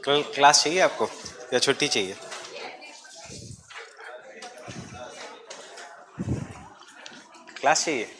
Class चाहिए आपको या छुट्टी चाहिए? क्लास चाहिए?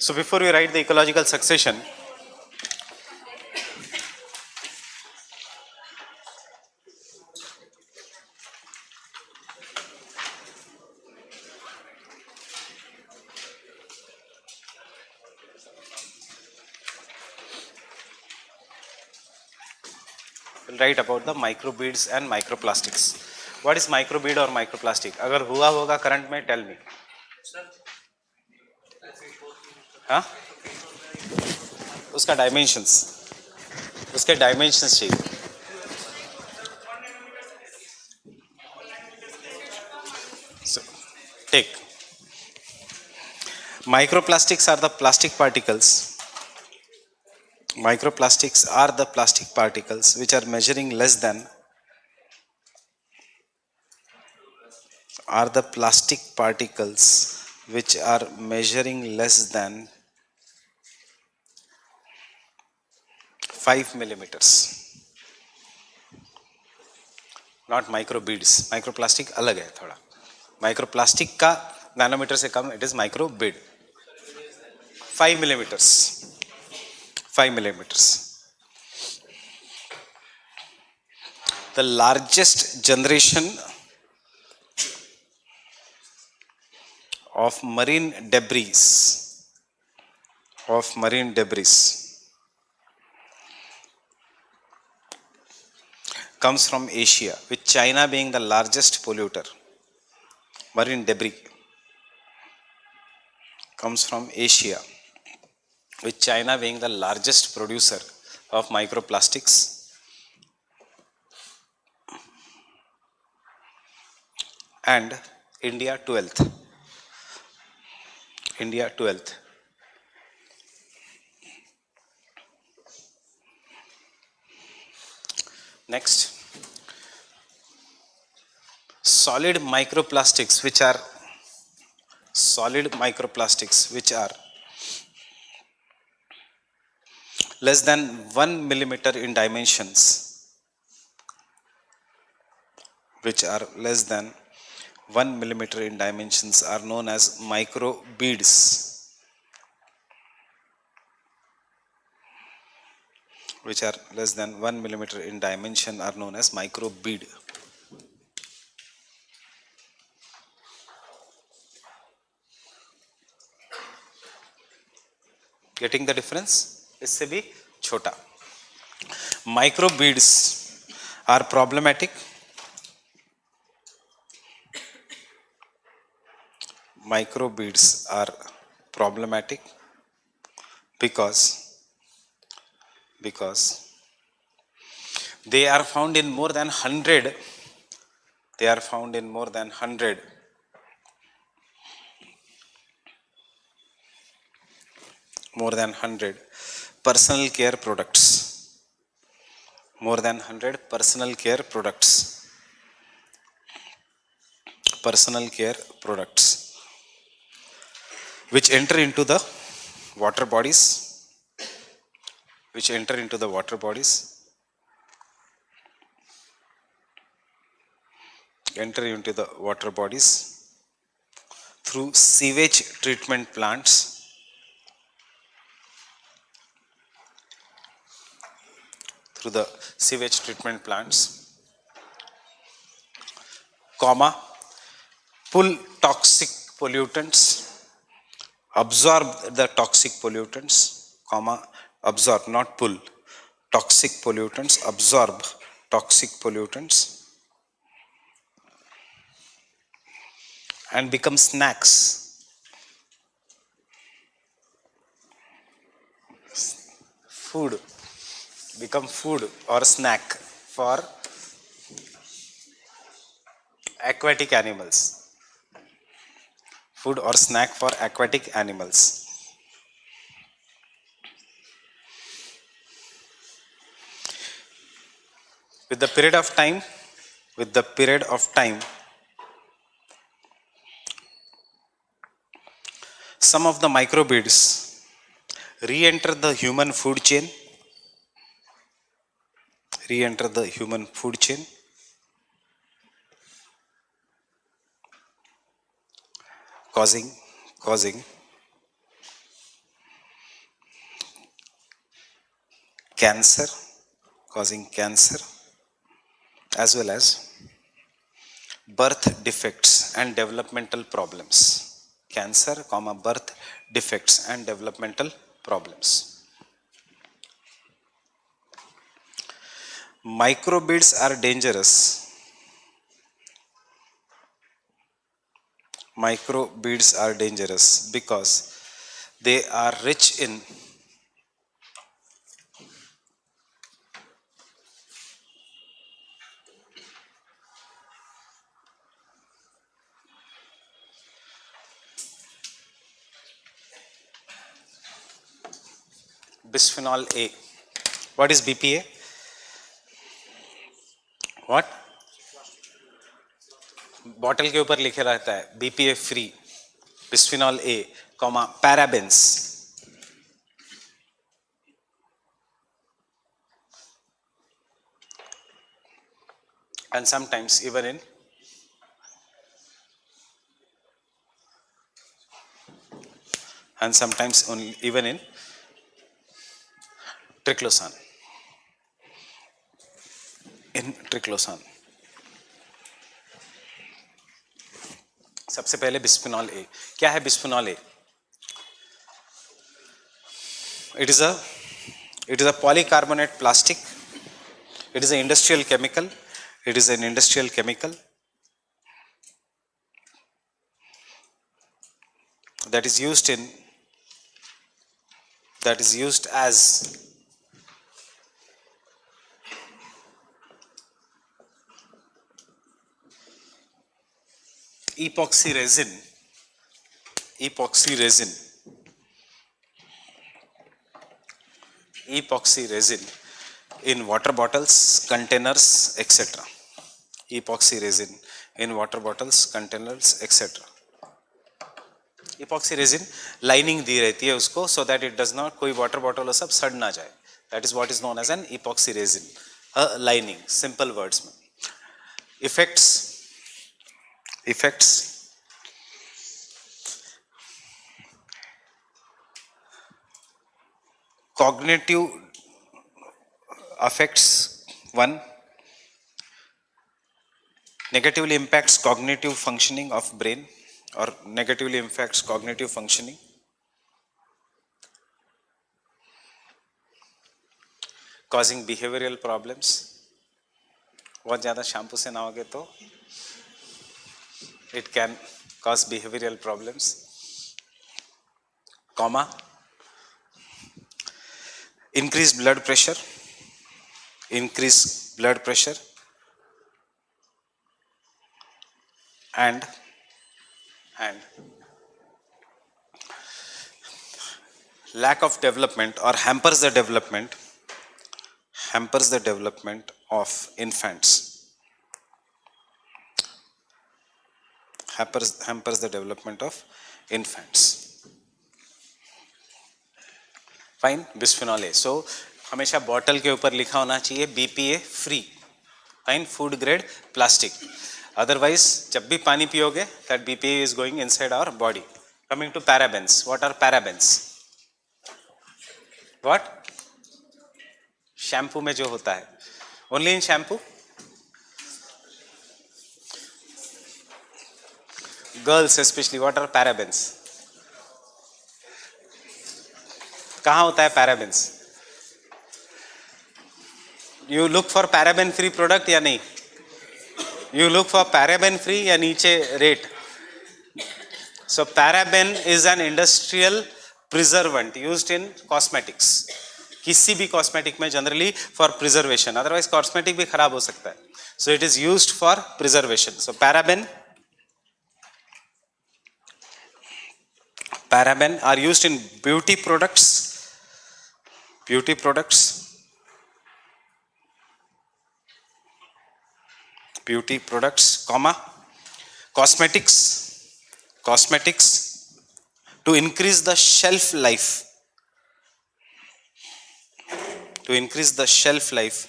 So before we write the ecological succession, we'll write about the microbeads and microplastics. What is microbead or microplastic? अगर हुआ होगा करंट में, tell me. हाँ, उसका डायमेंशंस, उसके डायमेंशंस चाहिए. So, take. Microplastics are the plastic particles. Microplastics are the plastic particles which are measuring less than, are the plastic particles which are measuring less than 5 millimeters. Not microbeads. Microplastic अलग है थोड़ा. Microplastic का nanometre से कम, it is microbead. 5 millimeters. 5 millimeters. The largest generation of marine debris comes from Asia, with China being the largest polluter. Marine debris comes from Asia, with China being the largest producer of microplastics, and India 12th. India 12th. Next, solid microplastics which are less than 1 millimeter in dimensions, are known as microbeads. Which are less than 1 millimeter in dimension are known as microbead. Getting the difference? इससे भी छोटा. Microbeads are problematic. Microbeads are problematic because they are found in more than 100 personal care products. More than 100 personal care products which enter into the water bodies, through sewage treatment plants, comma, pull toxic pollutants, absorb the toxic pollutants, comma, absorb, not pull, toxic pollutants, absorb toxic pollutants, and become snacks food or snack for aquatic animals. Food or snack for aquatic animals. With the period of time, with the period of time, some of the microbeads re-enter the human food chain, re-enter the human food chain, causing cancer, causing cancer, as well as birth defects and developmental problems. Cancer, comma, birth defects and developmental problems. Microbeads are dangerous. Microbeads are dangerous because they are rich in bisphenol A. What is BPA? What? Bottle के ऊपर लिखे रहता है BPA free, bisphenol A, comma, parabens. And sometimes even in even in triclosan. In triclosan. सबसे पहले bisphenol A. क्या है bisphenol A? It is a polycarbonate plastic. It is an industrial chemical. It is an industrial chemical that is used as epoxy resin in water bottles, containers, etc. Epoxy resin in water bottles, containers, etc. Epoxy resin lining दी रहती है उसको, so that it does not, कोई water bottle वो सब सड़ ना जाए. That is what is known as an epoxy resin. A lining, simple words में. Effects cognitive affects. One, negatively impacts cognitive functioning of brain, or negatively impacts cognitive functioning. Causing behavioral problems. बहुत ज़्यादा shampoo से नहाओगे तो it can cause behavioral problems. Comma, increased blood pressure and lack of development, or hampers the development of infants. Hampers the development of infants. Fine. Bisphenol A. So हमेशा bottle के ऊपर लिखा होना चाहिए BPA free. Fine. Food grade plastic. Otherwise जब भी पानी पियोगे that BPA is going inside our body. Coming to parabens. What are parabens? What? Shampoo में जो होता है. Only in shampoo? Girls specially. What are parabens? कहाँ होता है parabens? You look for paraben free product या नहीं? You look for paraben free या नीचे rate? So paraben is an industrial preservative used in cosmetics. किसी भी कॉस्मेटिक में generally for preservation, otherwise cosmetic भी खराब हो सकता है. So it is used for preservation. So paraben are used in beauty products, beauty products, beauty products, comma, cosmetics, cosmetics, to increase the shelf life, to increase the shelf life,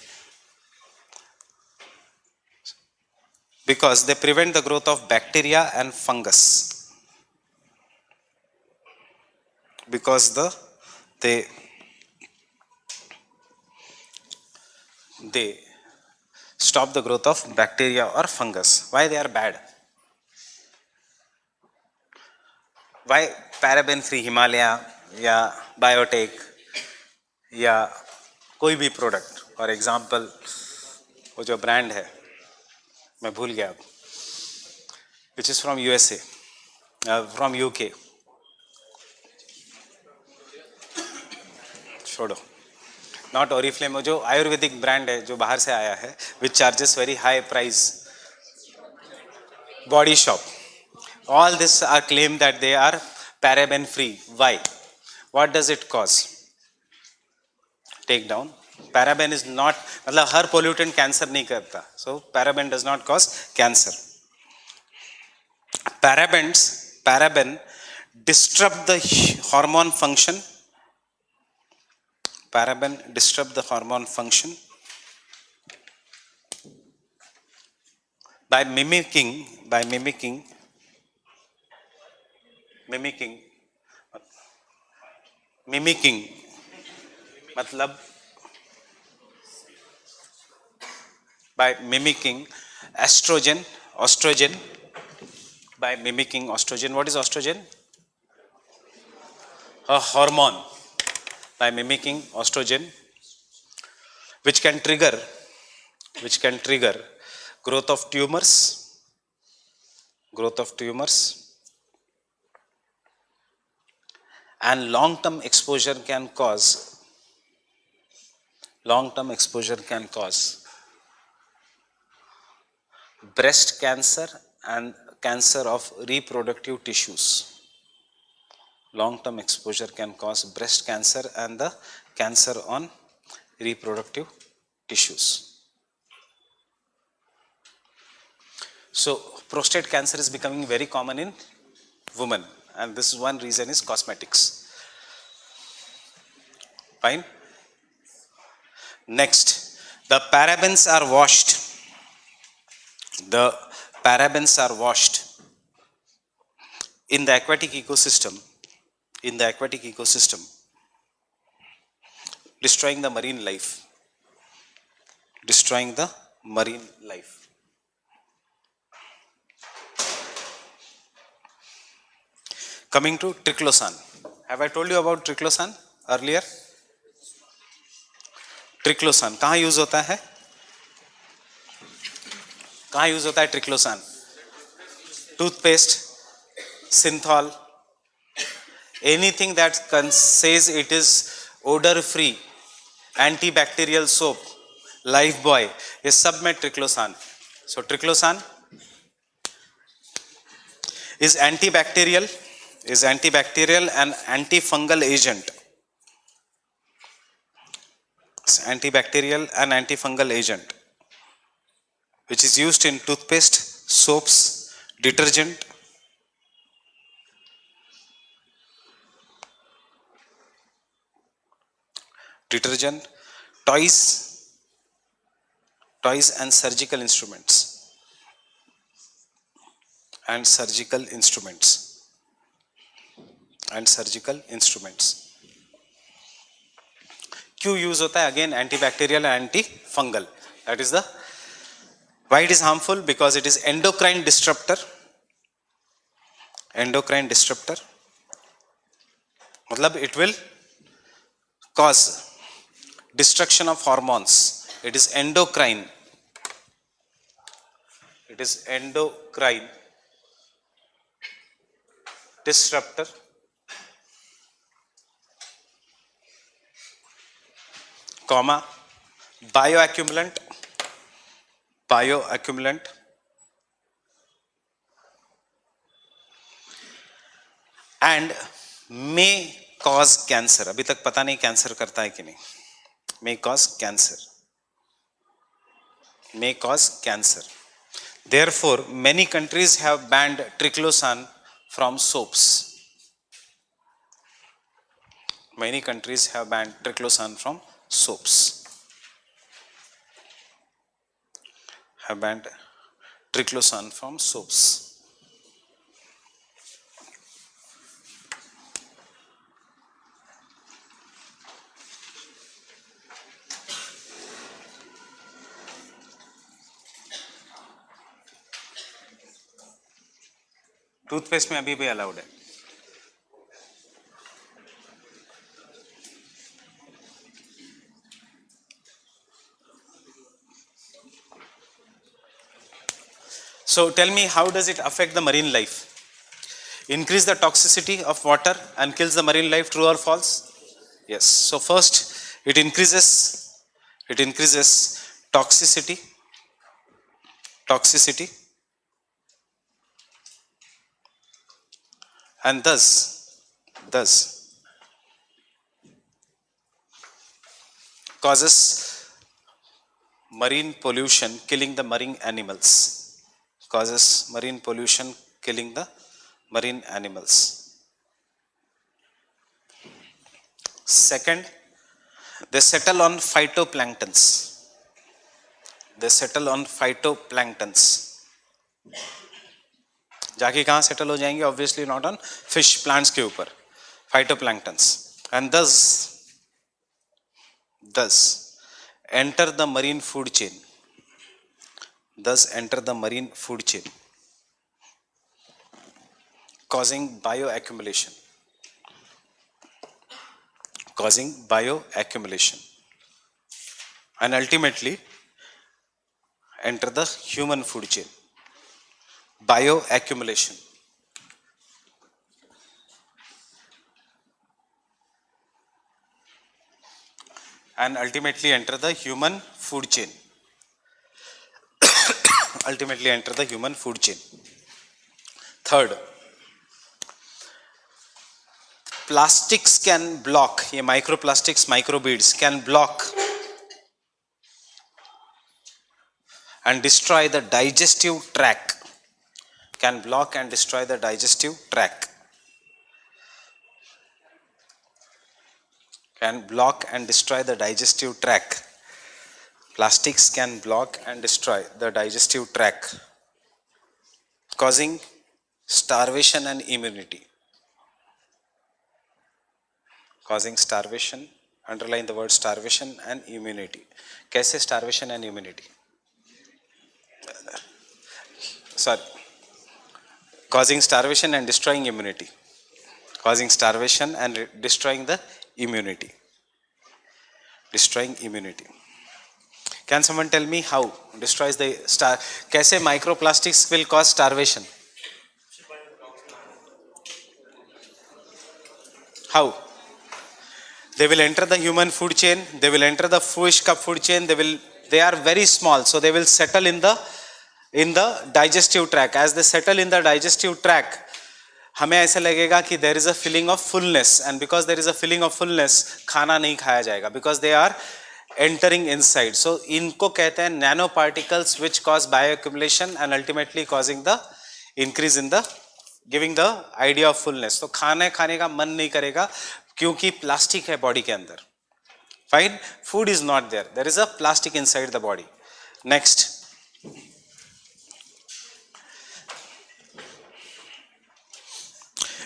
because they prevent the growth of bacteria and fungus, because they stop the growth of bacteria or fungus. Why they are bad? Why paraben free Himalaya या biotech या कोई भी product, for example वो जो brand है मैं भूल गया अब, which is from USA, from UK, छोड़ो, नॉट ओरिफ्लेम, जो आयुर्वेदिक ब्रांड है जो बाहर से आया है, which charges very high price, Body Shop, all this are claimed that they are paraben free. Why? What does it cause? Take down. Paraben is not, मतलब हर pollutant cancer नहीं करता. So paraben does not cause cancer. Paraben disrupt the hormone function. Paraben disrupt the hormone function by mimicking मतलब by mimicking estrogen, by mimicking estrogen. What is estrogen? A hormone. By mimicking estrogen, which can trigger growth of tumors, and long-term exposure can cause breast cancer and cancer of reproductive tissues. Long-term exposure can cause breast cancer and the cancer on reproductive tissues. So prostate cancer is becoming very common in women, and this is one reason is cosmetics. Fine. Next, the parabens are washed. The parabens are washed in the aquatic ecosystem. Destroying the marine life. Coming to triclosan. Have I told you about triclosan earlier? ट्रिक्लोसान कहाँ use होता है? Triclosan? Toothpaste, Cinthol, anything that says it is odor free, antibacterial soap, Lifebuoy, ये सब में triclosan. So triclosan is antibacterial and antifungal agent. Which is used in toothpaste, soaps, detergent, toys and surgical instruments. क्यों use होता है? Again antibacterial and anti fungal. That is the why it is harmful, because it is endocrine disruptor. मतलब it will cause destruction of hormones. It is endocrine disruptor. comma, bioaccumulant, bioaccumulant, and may cause cancer. अभी तक पता नहीं cancer करता है कि नहीं. May cause cancer. May cause cancer. Therefore, many countries have banned triclosan from soaps. Many countries have banned triclosan from soaps. Have banned triclosan from soaps. Toothpaste में अभी भी अलाउड है. So tell me, how does it affect the marine life? Increase the toxicity of water and kills the marine life, true or false? Yes. So first, it increases toxicity, and thus causes marine pollution, killing the marine animals. Causes marine pollution, killing the marine animals. Second, they settle on phytoplanktons. They settle on phytoplanktons. जाके कहाँ settle हो जाएंगे? Obviously not on fish, plants के ऊपर. Phytoplanktons. And thus enter the marine food chain. Thus enter the marine food chain, causing bioaccumulation. And ultimately enter the human food chain. Bioaccumulation. And ultimately enter the human food chain. Ultimately enter the human food chain. Third, plastics can block, ये microplastics, microbeads can block and destroy the digestive tract. Can block and destroy the digestive tract. Can block and destroy the digestive tract. Plastics can block and destroy the digestive tract, causing starvation and immunity. Causing starvation, underline the word starvation and immunity. कैसे starvation and immunity? Sorry. Causing starvation and destroying immunity. Causing starvation and destroying the immunity. Destroying immunity. Can someone tell me how destroys the star? कैसे microplastics will cause starvation? How? They will enter the human food chain. They will enter the fish food chain. They are very small, so they will settle in the digestive tract. As they settle in the digestive tract, हमें ऐसा लगेगा कि there is a feeling of fullness, and because there is a feeling of fullness, खाना नहीं खाया जाएगा, because they are entering inside. So इनको कहते हैं nano particles which cause bioaccumulation and ultimately causing the increase in the giving the idea of fullness. तो खाने का मन नहीं करेगा क्योंकि प्लास्टिक है बॉडी के अंदर. Fine, food is not there. There is a plastic inside the body. Next.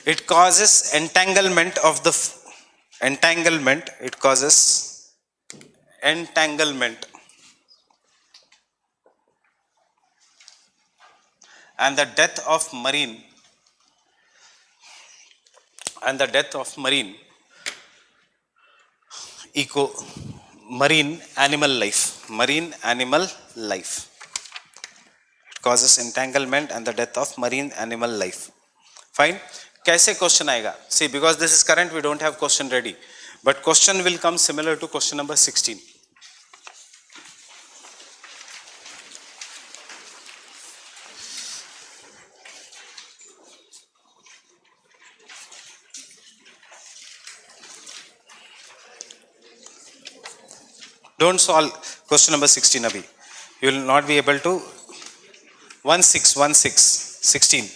It causes entanglement of the entanglement. It causes entanglement and the death of marine marine animal life. It causes entanglement and the death of marine animal life. Fine. कैसे question आएगा? See, because this is current, we don't have question ready, but question will come similar to question number 16. Don't solve question number 16 abhi. You will not be able to. 16.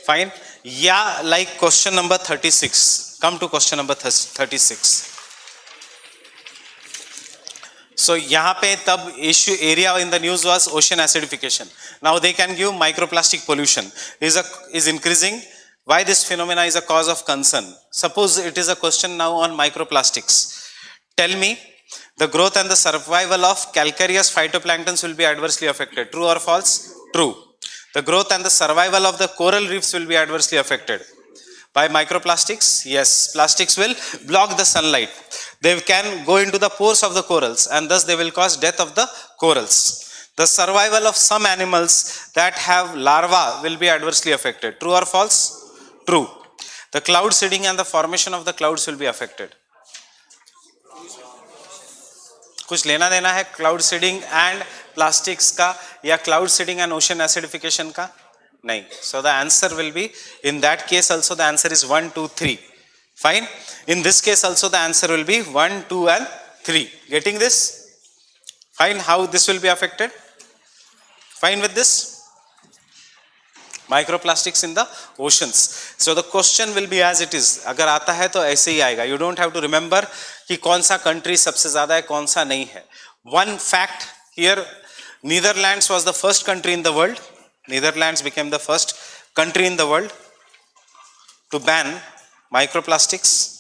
Fine. Yeah, like question number 36. Come to question number 36. So यहाँ पे तब issue area in the news was ocean acidification. Now they can give microplastic pollution is increasing. Why this phenomena is a cause of concern? Suppose it is a question now on microplastics. Tell me, the growth and the survival of calcareous phytoplanktons will be adversely affected. True or false? True. The growth and the survival of the coral reefs will be adversely affected. By microplastics? Yes. Plastics will block the sunlight. They can go into the pores of the corals and thus they will cause death of the corals. The survival of some animals that have larvae will be adversely affected. True or false? True. The cloud seeding and the formation of the clouds will be affected. कुछ लेना देना है cloud seeding and plastics का या cloud seeding and ocean acidification का? नहीं. So the answer will be, in that case also the answer is 1, 2, 3. Fine. In this case also the answer will be 1, 2 and 3. Getting this? Fine. How this will be affected? Fine with this? Microplastics in the oceans. So the question will be as it is. अगर आता है तो ऐसे ही आएगा. You don't have to remember कि कौन सा country सबसे ज़्यादा है, कौन सा नहीं है. One fact here, Netherlands was the first country in the world. Netherlands became the first country in the world to ban microplastics.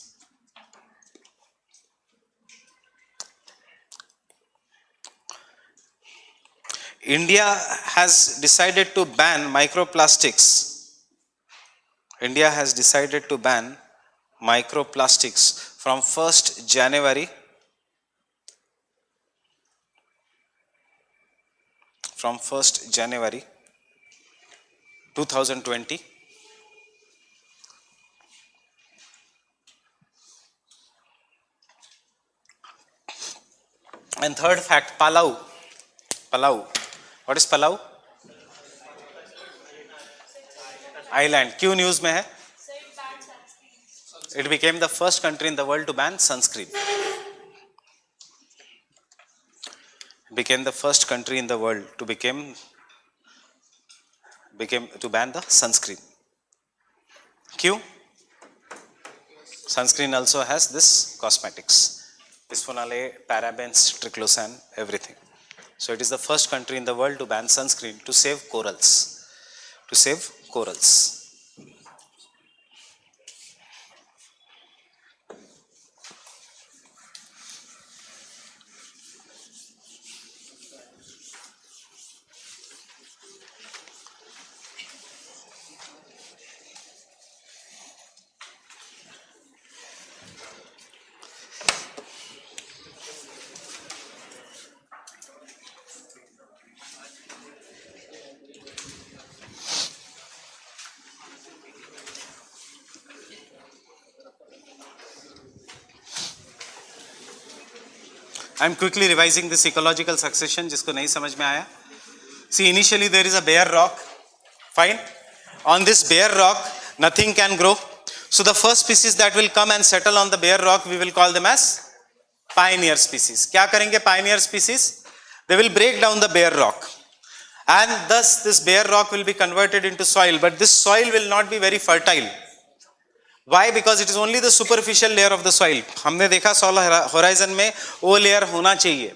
India has decided to ban microplastics. India has decided to ban microplastics from 1st January. From 1st January 2020. And third fact, Palau. Palau. What is Palau? Island. क्यों news में है? It became the first country in the world to ban sunscreen. Became the first country in the world to ban the sunscreen. क्यों? Sunscreen also has this cosmetics, bisphenol A, parabens, triclosan, everything. So it is the first country in the world to ban sunscreen to save corals. To save corals. I am quickly revising this ecological succession जिसको नहीं समझ में आया. See, initially there is a bare rock. Fine. On this bare rock, nothing can grow. So the first species that will come and settle on the bare rock, we will call them as pioneer species. क्या करेंगे pioneer species? They will break down the bare rock. And thus this bare rock will be converted into soil. But this soil will not be very fertile. Why? Because it is only the superficial layer of the soil. हमने देखा soil horizon में O layer होना चाहिए.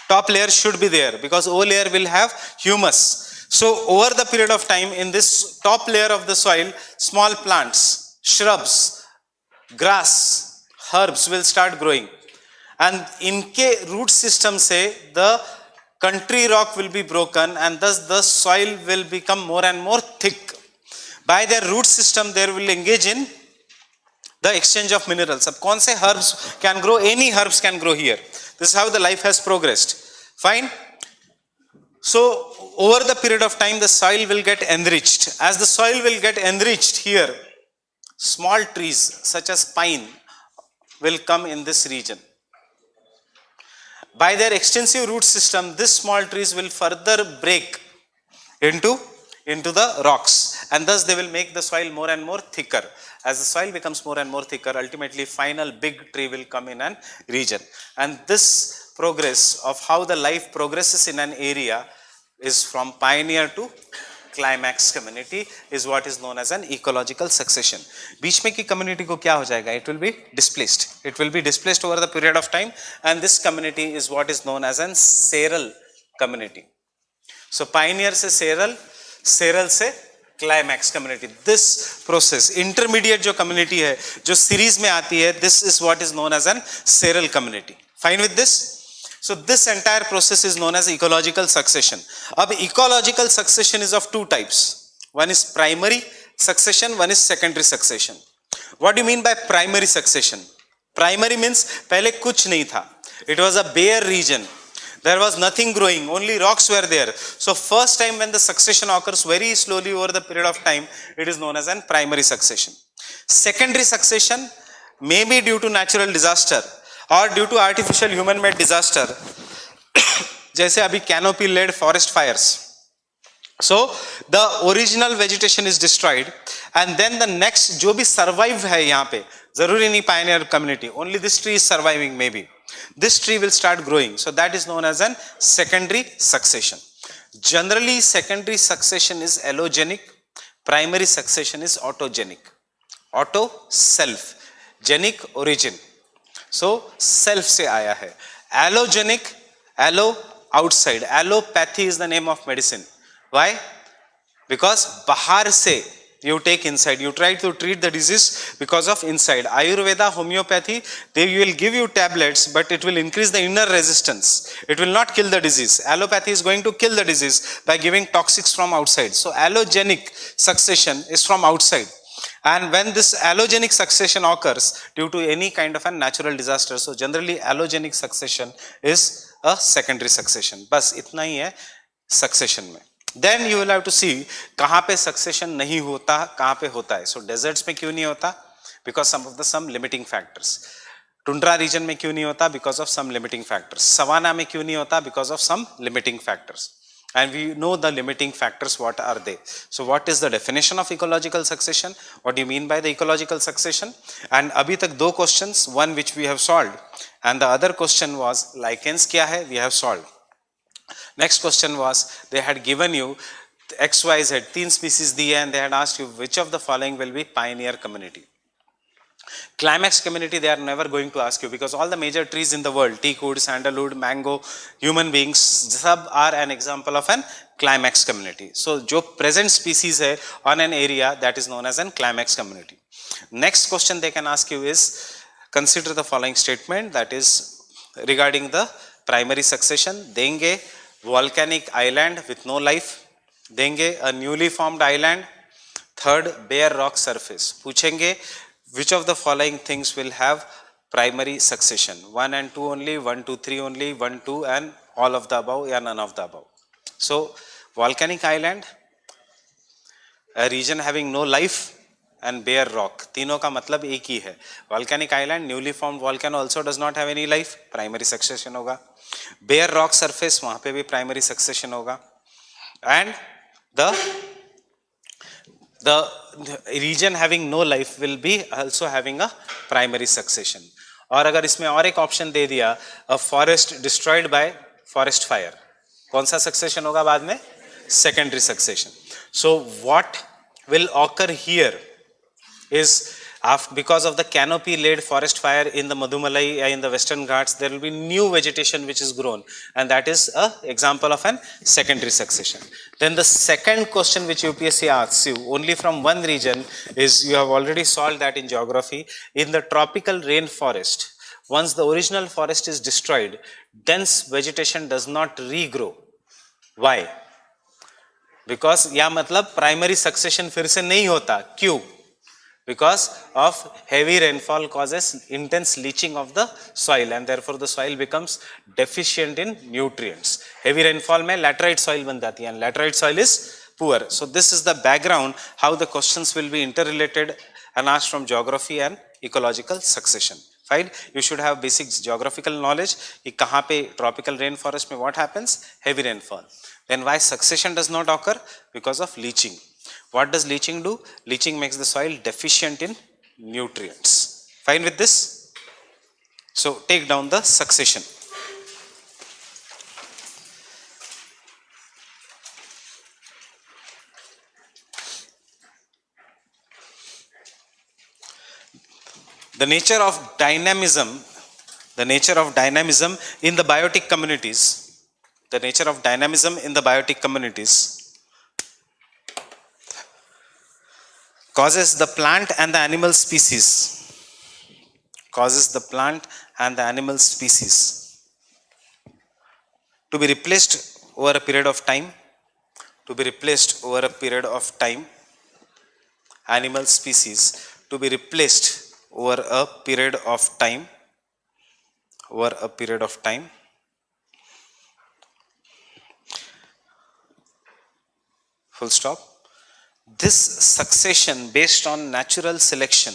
Top layer should be there because O layer will have humus. So over the period of time, in this top layer of the soil, small plants, shrubs, grass, herbs will start growing. And इनके root system से the country rock will be broken and thus the soil will become more and more thick. By their root system, they will engage in the exchange of minerals. अब कौन से herbs can grow? Any herbs can grow here. This is how the life has progressed. Fine. So over the period of time, the soil will get enriched. As the soil will get enriched here, small trees such as pine will come in this region. By their extensive root system, this small trees will further break into into the rocks, and thus they will make the soil more and more thicker. As the soil becomes more and more thicker, ultimately final big tree will come in an region. And this progress of how the life progresses in an area is from pioneer to climax community is what is known as an ecological succession. बीच में की community को क्या हो जाएगा? It will be displaced. It will be displaced over the period of time, and this community is what is known as an seral community. So pioneer से seral से climax community. This process, intermediate जो community है, जो series में आती है, this is what is known as an seral community. Fine with this? So this entire process is known as ecological succession. अब ecological succession is of two types. One is primary succession, one is secondary succession. What do you mean by primary succession? Primary means पहले कुछ नहीं था. It was a bare region. There was nothing growing, only rocks were there. So first time when the succession occurs very slowly over the period of time, it is known as an primary succession. Secondary succession may be due to natural disaster or due to artificial human made disaster. जैसे अभी canopy led forest fires. So the original vegetation is destroyed, and then the next जो भी survive है यहाँ पे, जरूरी नहीं pioneer community, only this tree is surviving maybe. This tree will start growing. So that is known as an secondary succession. Generally secondary succession is allogenic, primary succession is autogenic. Auto self, genic origin. So self से आया है. Allogenic, allo outside. Allopathy is the name of medicine. Why? Because बाहर से you take inside, you try to treat the disease because of inside. Ayurveda, homeopathy, they will give you tablets, but it will increase the inner resistance. It will not kill the disease. Allopathy is going to kill the disease by giving toxics from outside. So allogenic succession is from outside. And when this allogenic succession occurs due to any kind of a natural disaster, so generally allogenic succession is a secondary succession. बस इतना ही है succession में. Then you will have to see कहाँ पे succession नहीं होता, कहाँ पे होता है. So deserts में क्यों नहीं होता? Because some limiting factors. Tundra region में क्यों नहीं होता? Because of some limiting factors. Savanna में क्यों नहीं होता? Because of some limiting factors. And we know the limiting factors, what are they? So what is the definition of ecological succession? What do you mean by the ecological succession? And अभी तक दो questions, one which we have solved, and the other question was lichens क्या है? We have solved. Next question was, they had given you XYZ, 3 species दिए, and they had asked you which of the following will be pioneer community. Climax community they are never going to ask you, because all the major trees in the world, teak wood, sandalwood, mango, human beings, sab are an example of an climax community. So जो present species है on an area, that is known as an climax community. Next question they can ask you is, consider the following statement, that is regarding the primary succession. देंगे volcanic island with no life, देंगे a newly formed island, third bare rock surface. पूछेंगे which of the following things will have primary succession, 1 and 2 only, 1, 2, 3 only, 1, 2 and all of the above or none of the above. So volcanic island, a region having no life and bare rock, तीनों का मतलब एक ही है. Volcanic island, newly formed volcano also does not have any life, primary succession होगा. Bare rock surface, वहाँ पे भी primary succession होगा. And the region having no life will be also having a primary succession. और अगर इसमें और एक ऑप्शन दे दिया, a forest destroyed by forest fire, कौन सा succession होगा बाद में? Secondary succession. So what will occur here is, because of the canopy laid forest fire in the Madhumalai, in the Western Ghats, there will be new vegetation which is grown, and that is an example of an secondary succession. Then the second question which UPSC asks you only from one region is, you have already solved that in geography. In the tropical rainforest, once the original forest is destroyed, dense vegetation does not regrow. Why? Because या मतलब primary succession फिर से नहीं होता. क्यों? Because of heavy rainfall causes intense leaching of the soil, and therefore the soil becomes deficient in nutrients. Heavy rainfall में laterite soil बन जाती है, and laterite soil is poor. So this is the background how the questions will be interrelated and asked from geography and ecological succession. Fine. You should have basic geographical knowledge कि कहाँ पे tropical rainforest में what happens? Heavy rainfall. Then why succession does not occur? Because of leaching. What does leaching do? Leaching makes the soil deficient in nutrients. Fine with this? So take down the succession. The nature of dynamism in the biotic communities, causes the plant and the animal species, to be replaced over a period of time, animal species to be replaced over a period of time, full stop. This succession based on natural selection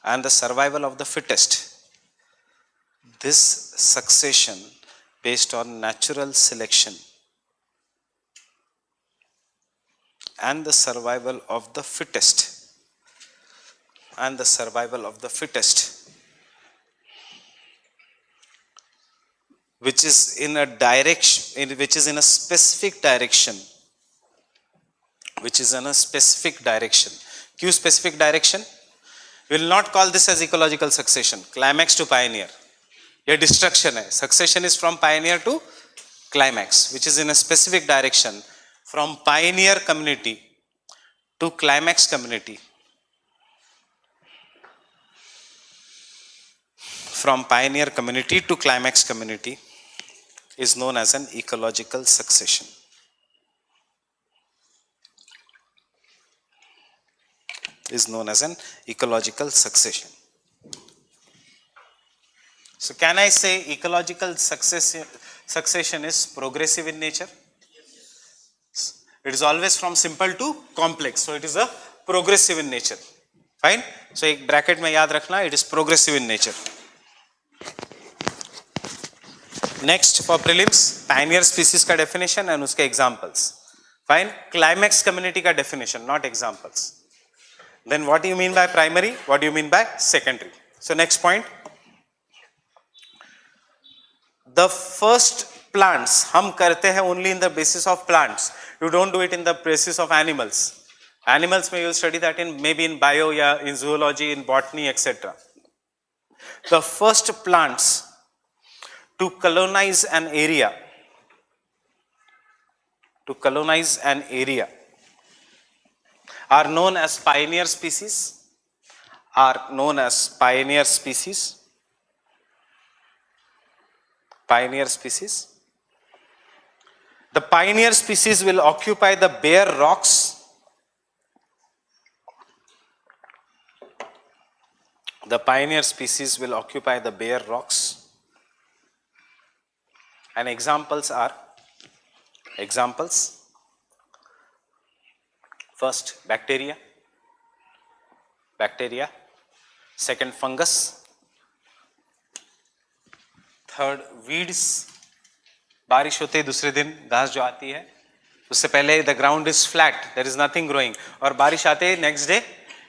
and the survival of the fittest, and the survival of the fittest, which is in a specific direction. Q specific direction? We will not call this as ecological succession. Climax to pioneer. ये destruction है. Succession is from pioneer to climax, which is in a specific direction from pioneer community to climax community. Is known as an ecological succession. So can I say ecological succession is progressive in nature? It is always from simple to complex. So it is a progressive in nature. Fine. So एक bracket में याद रखना, it is progressive in nature. Next for prelims, pioneer species का definition and उसके examples. Fine. Climax community का definition, not examples. Then what do you mean by primary? What do you mean by secondary? So next point. The first plants हम करते हैं only in the basis of plants. You don't do it in the basis of animals. Animals में you will study that in maybe in bio या in zoology, in botany, etc. The first plants to colonize an area are known as pioneer species. The pioneer species will occupy the bare rocks and examples are first bacteria, second fungus, third weeds. बारिश होते ही दूसरे दिन घास जो आती है उससे पहले the ground is flat, there is nothing growing, और बारिश आते ही next day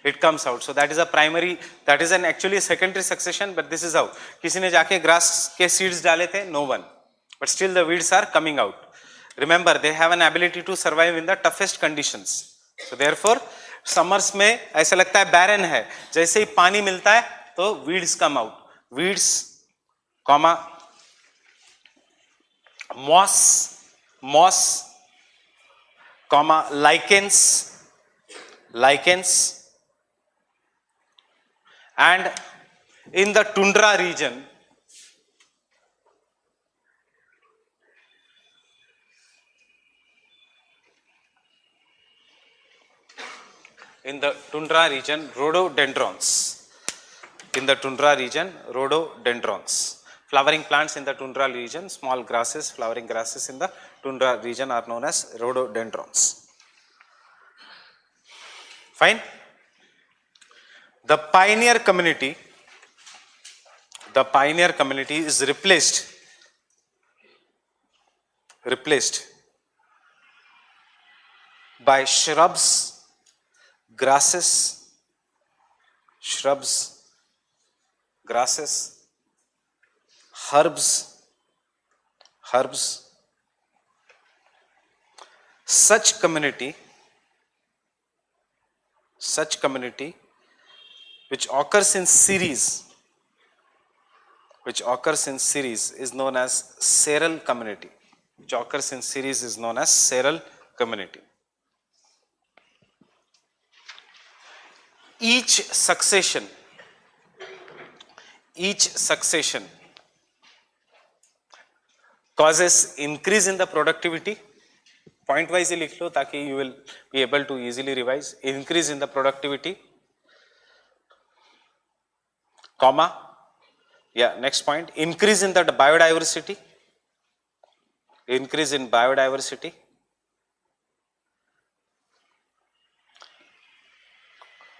it comes out. So that is a primary, that is an actually secondary succession, but this is how. किसी ने जाके grass के seeds डाले थे? No one, but still the weeds are coming out. Remember, they have an ability to survive in the toughest conditions. So therefore summers में ऐसा लगता है barren है, जैसे ही पानी मिलता है तो weeds come out. Weeds, moss, lichens, and in the tundra region, rhododendrons. Flowering plants in the tundra region, small grasses, flowering grasses in the tundra region are known as rhododendrons. Fine. The pioneer community the pioneer community is replaced by shrubs, grasses, herbs, such community which occurs in series is known as seral community. Each succession causes increase in the productivity. Point wise ही लिख लो ताकि you will be able to easily revise. Increase in the productivity, comma, yeah, next point, increase in the biodiversity,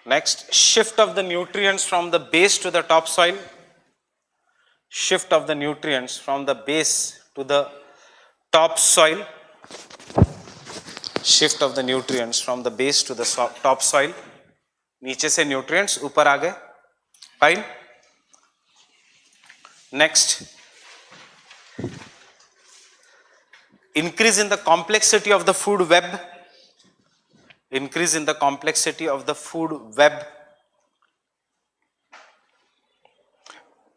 next, shift of the nutrients from the base to the topsoil, shift of the nutrients from the base to the topsoil, नीचे से nutrients ऊपर आ गए, fine. Next, increase in the complexity of the food web,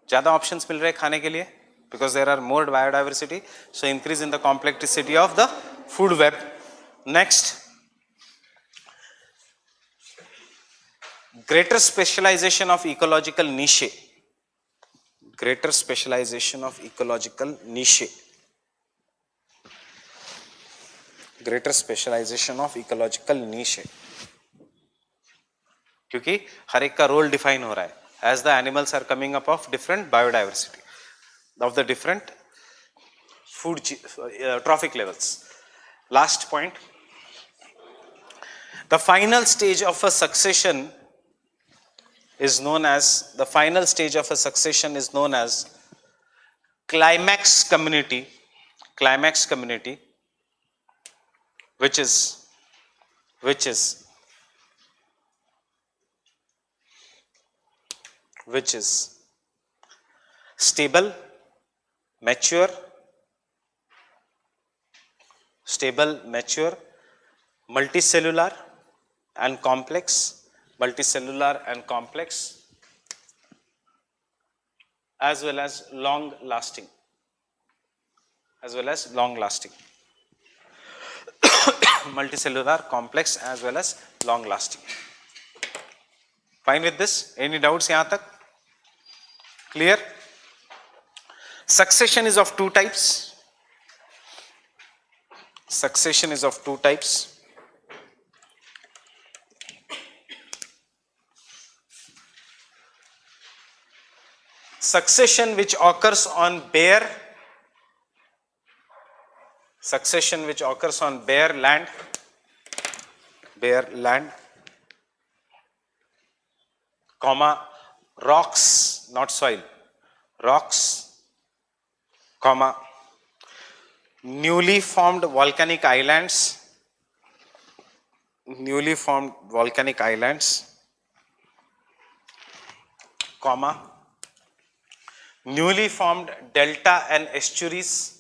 ज्यादा options मिल रहे खाने के लिए because there are more biodiversity, so increase in the complexity of the food web. Next, greater specialization of ecological niche, क्योंकि हर एक का role define हो रहा है as the animals are coming up of different biodiversity of the different food trophic levels. Last point, the final stage of a succession is known as climax community, which is stable, mature, multicellular and complex, as well as long lasting. Multicellular, complex, as well as long lasting. Fine with this? Any doubts yahan tak? Clear? Succession is of two types. Succession which occurs on bare land, comma, rocks, not soil, comma, newly formed volcanic islands, comma, newly formed delta and estuaries,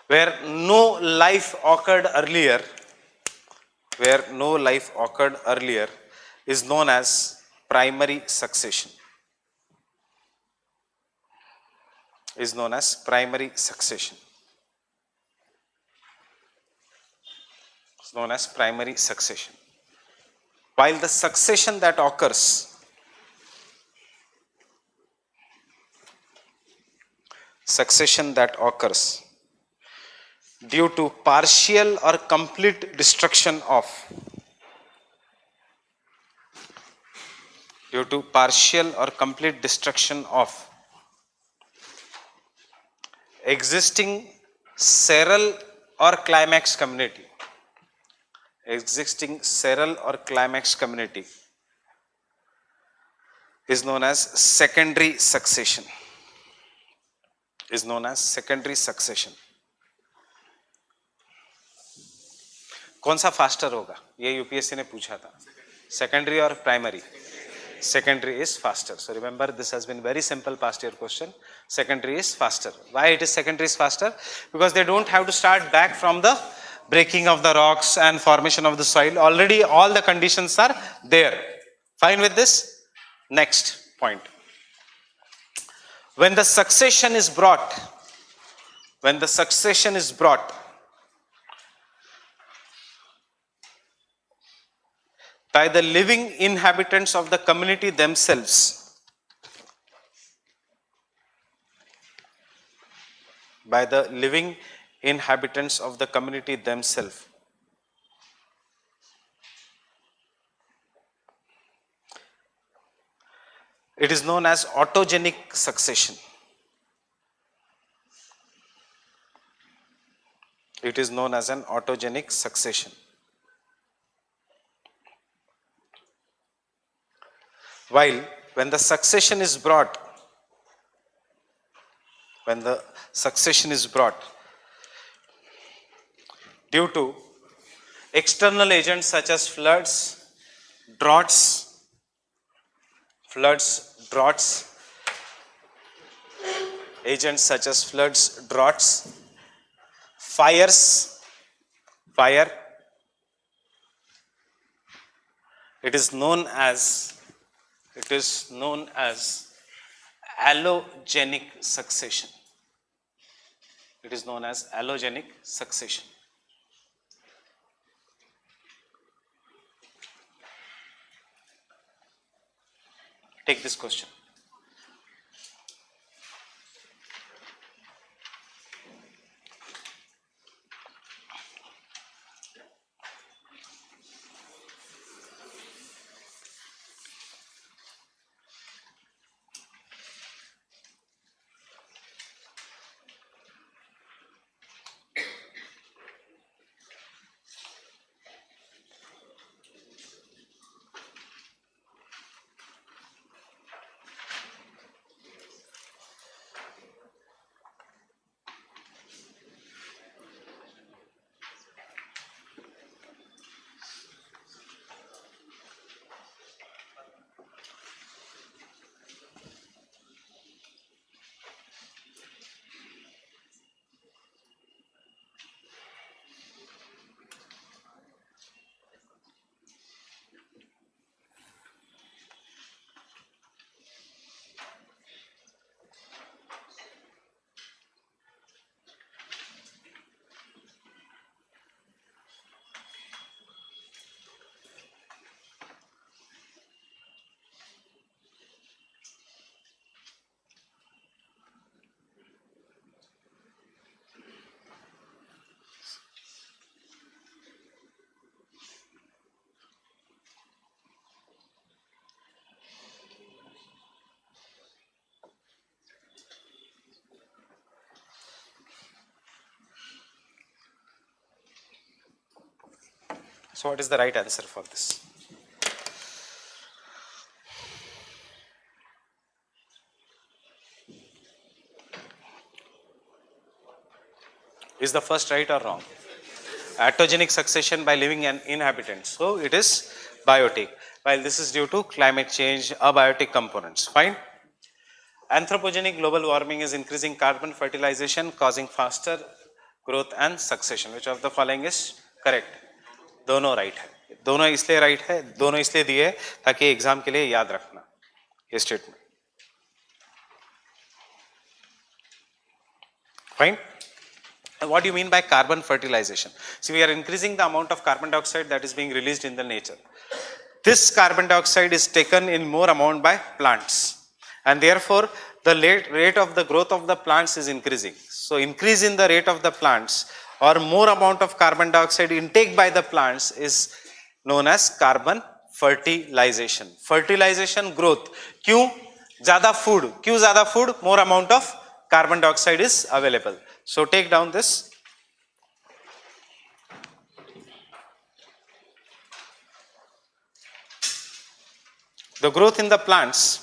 where no life occurred earlier, is known as primary succession. While the succession that occurs due to partial or complete destruction of existing seral or climax community, existing seral or climax community is known as secondary succession. Is known as secondary succession. कौन सा faster होगा? ये UPSC ने पूछा था. Secondary और primary? Secondary is faster. So remember, this has been very simple past year question. Secondary is faster. Why it is secondary is faster? Because they don't have to start back from the breaking of the rocks and formation of the soil. Already all the conditions are there. Fine with this? Next point. When the succession is brought by the living inhabitants of the community themselves, by the living inhabitants of the community themselves, it is known as autogenic succession. It is known as an autogenic succession. While when the succession is brought due to external agents such as floods, droughts, agents such as floods, droughts, fire, it is known as allogenic succession. It is known as allogenic succession. Take this question. So what is the right answer for this? Is the first right or wrong? Autogenic succession by living inhabitants. So it is biotic. While this is due to climate change, abiotic components. Fine. Anthropogenic global warming is increasing carbon fertilization, causing faster growth and succession. Which of the following is correct? दोनों right है. दोनों इसलिए right है, दोनों इसलिए दिए ताकि exam के लिए याद रखना ये statement. Fine. What do you mean by carbon fertilization? See, we are increasing the amount of carbon dioxide that is being released in the nature. This carbon dioxide is taken in more amount by plants, and therefore the rate of the growth of the plants is increasing. So increase in the rate of the plants or more amount of carbon dioxide intake by the plants is known as carbon fertilization. Fertilization growth. क्यों ज़्यादा food, more amount of carbon dioxide is available. So take down this. The growth in the plants,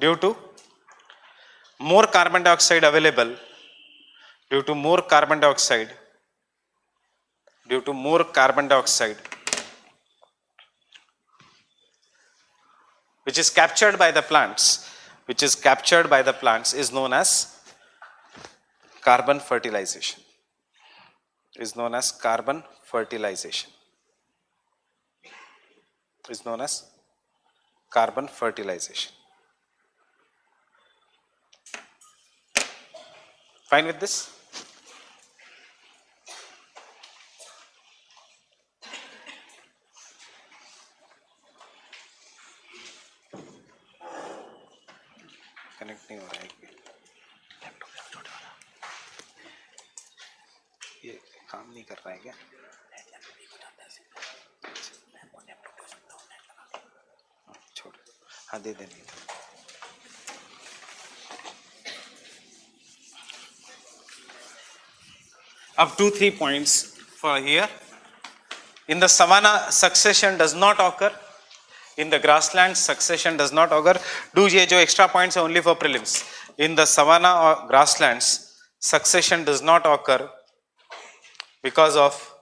due to more carbon dioxide available, due to more carbon dioxide, which is captured by the plants, is known as carbon fertilization. Is known as carbon fertilization. Fine with this? Connect नहीं हो रहा है ये काम नहीं कर रहा है क्या? छोड़, हाँ दे देंगे. Up to 3 points for here. In the savanna, succession does not occur. In the grassland, succession does not occur. Do ये जो extra points है only for prelims. In the savanna or grasslands, succession does not occur because of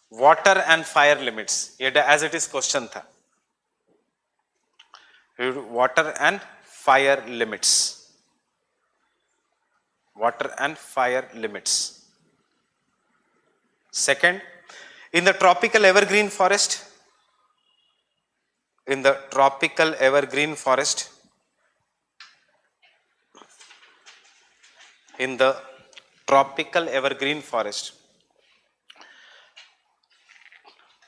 water and fire limits. ये as it is question था. Water and fire limits. Second, in the tropical evergreen forest,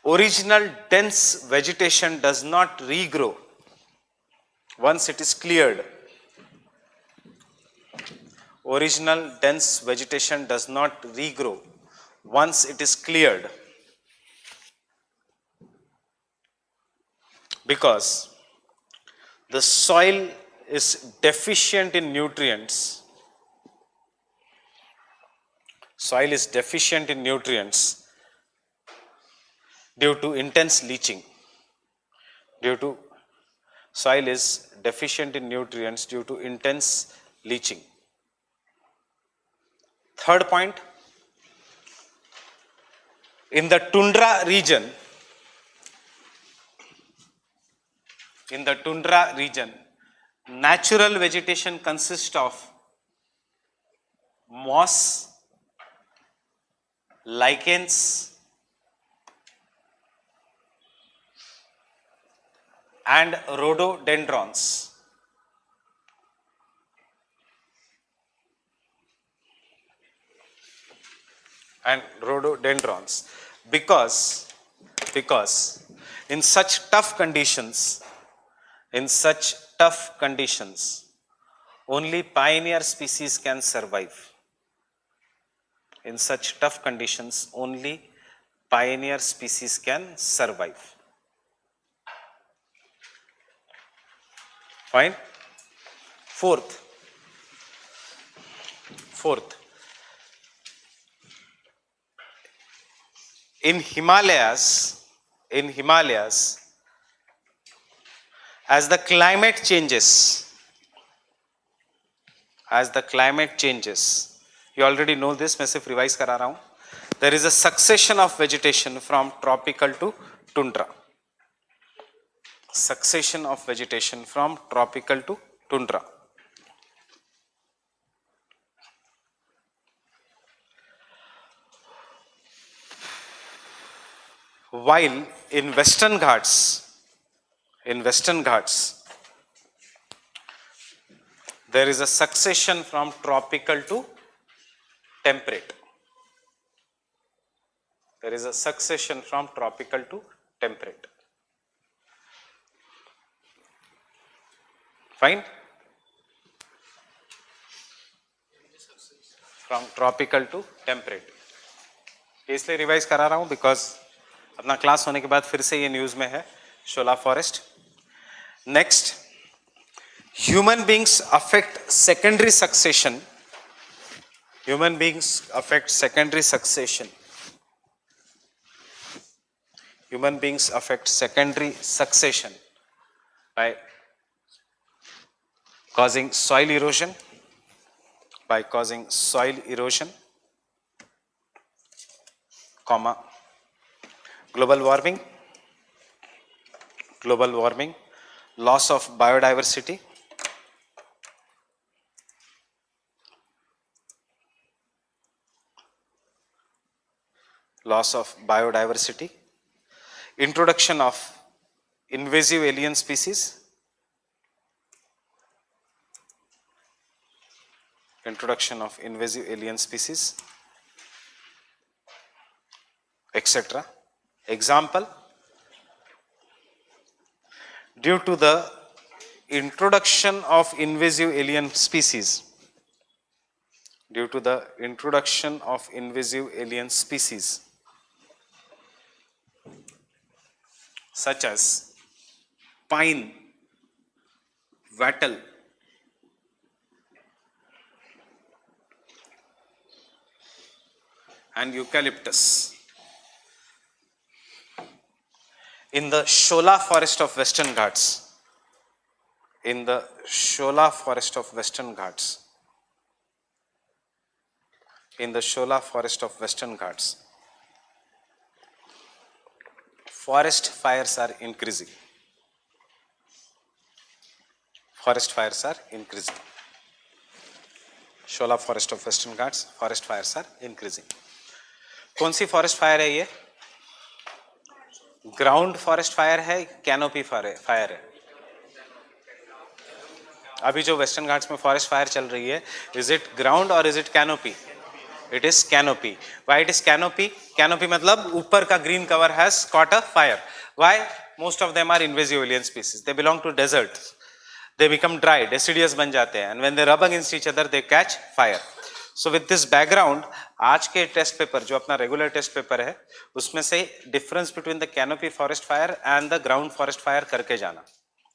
original dense vegetation does not regrow once it is cleared. Original dense vegetation does not regrow once it is cleared, because the soil is deficient in nutrients. Due to intense leaching. Soil is deficient in nutrients due to intense leaching. Third point, in the tundra region, natural vegetation consists of moss, lichens, and rhododendrons. Because in such tough conditions, only pioneer species can survive. Fine. Fourth, in Himalayas, as the climate changes, you already know this, मैं सिर्फ revise करा रहा हूँ. There is a succession of vegetation from tropical to tundra. While in Western Ghats, there is a succession from tropical to temperate. Fine. From tropical to temperate. इसलिए revise करा रहा हूँ because अपना क्लास होने के बाद फिर से ये न्यूज में है, shola forest. Next, human beings affect secondary succession. human beings affect secondary succession by causing soil erosion, comma, global warming, loss of biodiversity, introduction of invasive alien species, etc. Example, due to the introduction of invasive alien species, such as pine, wattle, and eucalyptus in the Shola forest of Western Ghats, forest fires are increasing. Shola forest of Western Ghats, forest fires are increasing. कौन सी forest fire है ये? Ground forest fire है, canopy fire है? अभी जो western Ghats में forest fire चल रही है, इज इट ग्राउंड और is it canopy? It is canopy. Why it is canopy? Canopy मतलब ऊपर का green cover has caught a fire. Why? Most of them are invasive alien species. They belong to desert. They become dry, deciduous बन जाते हैं, and when they rub against each other they catch fire. So with this background, आज के test paper जो अपना regular test paper है, उसमें से difference between the canopy forest fire and the ground forest fire करके जाना.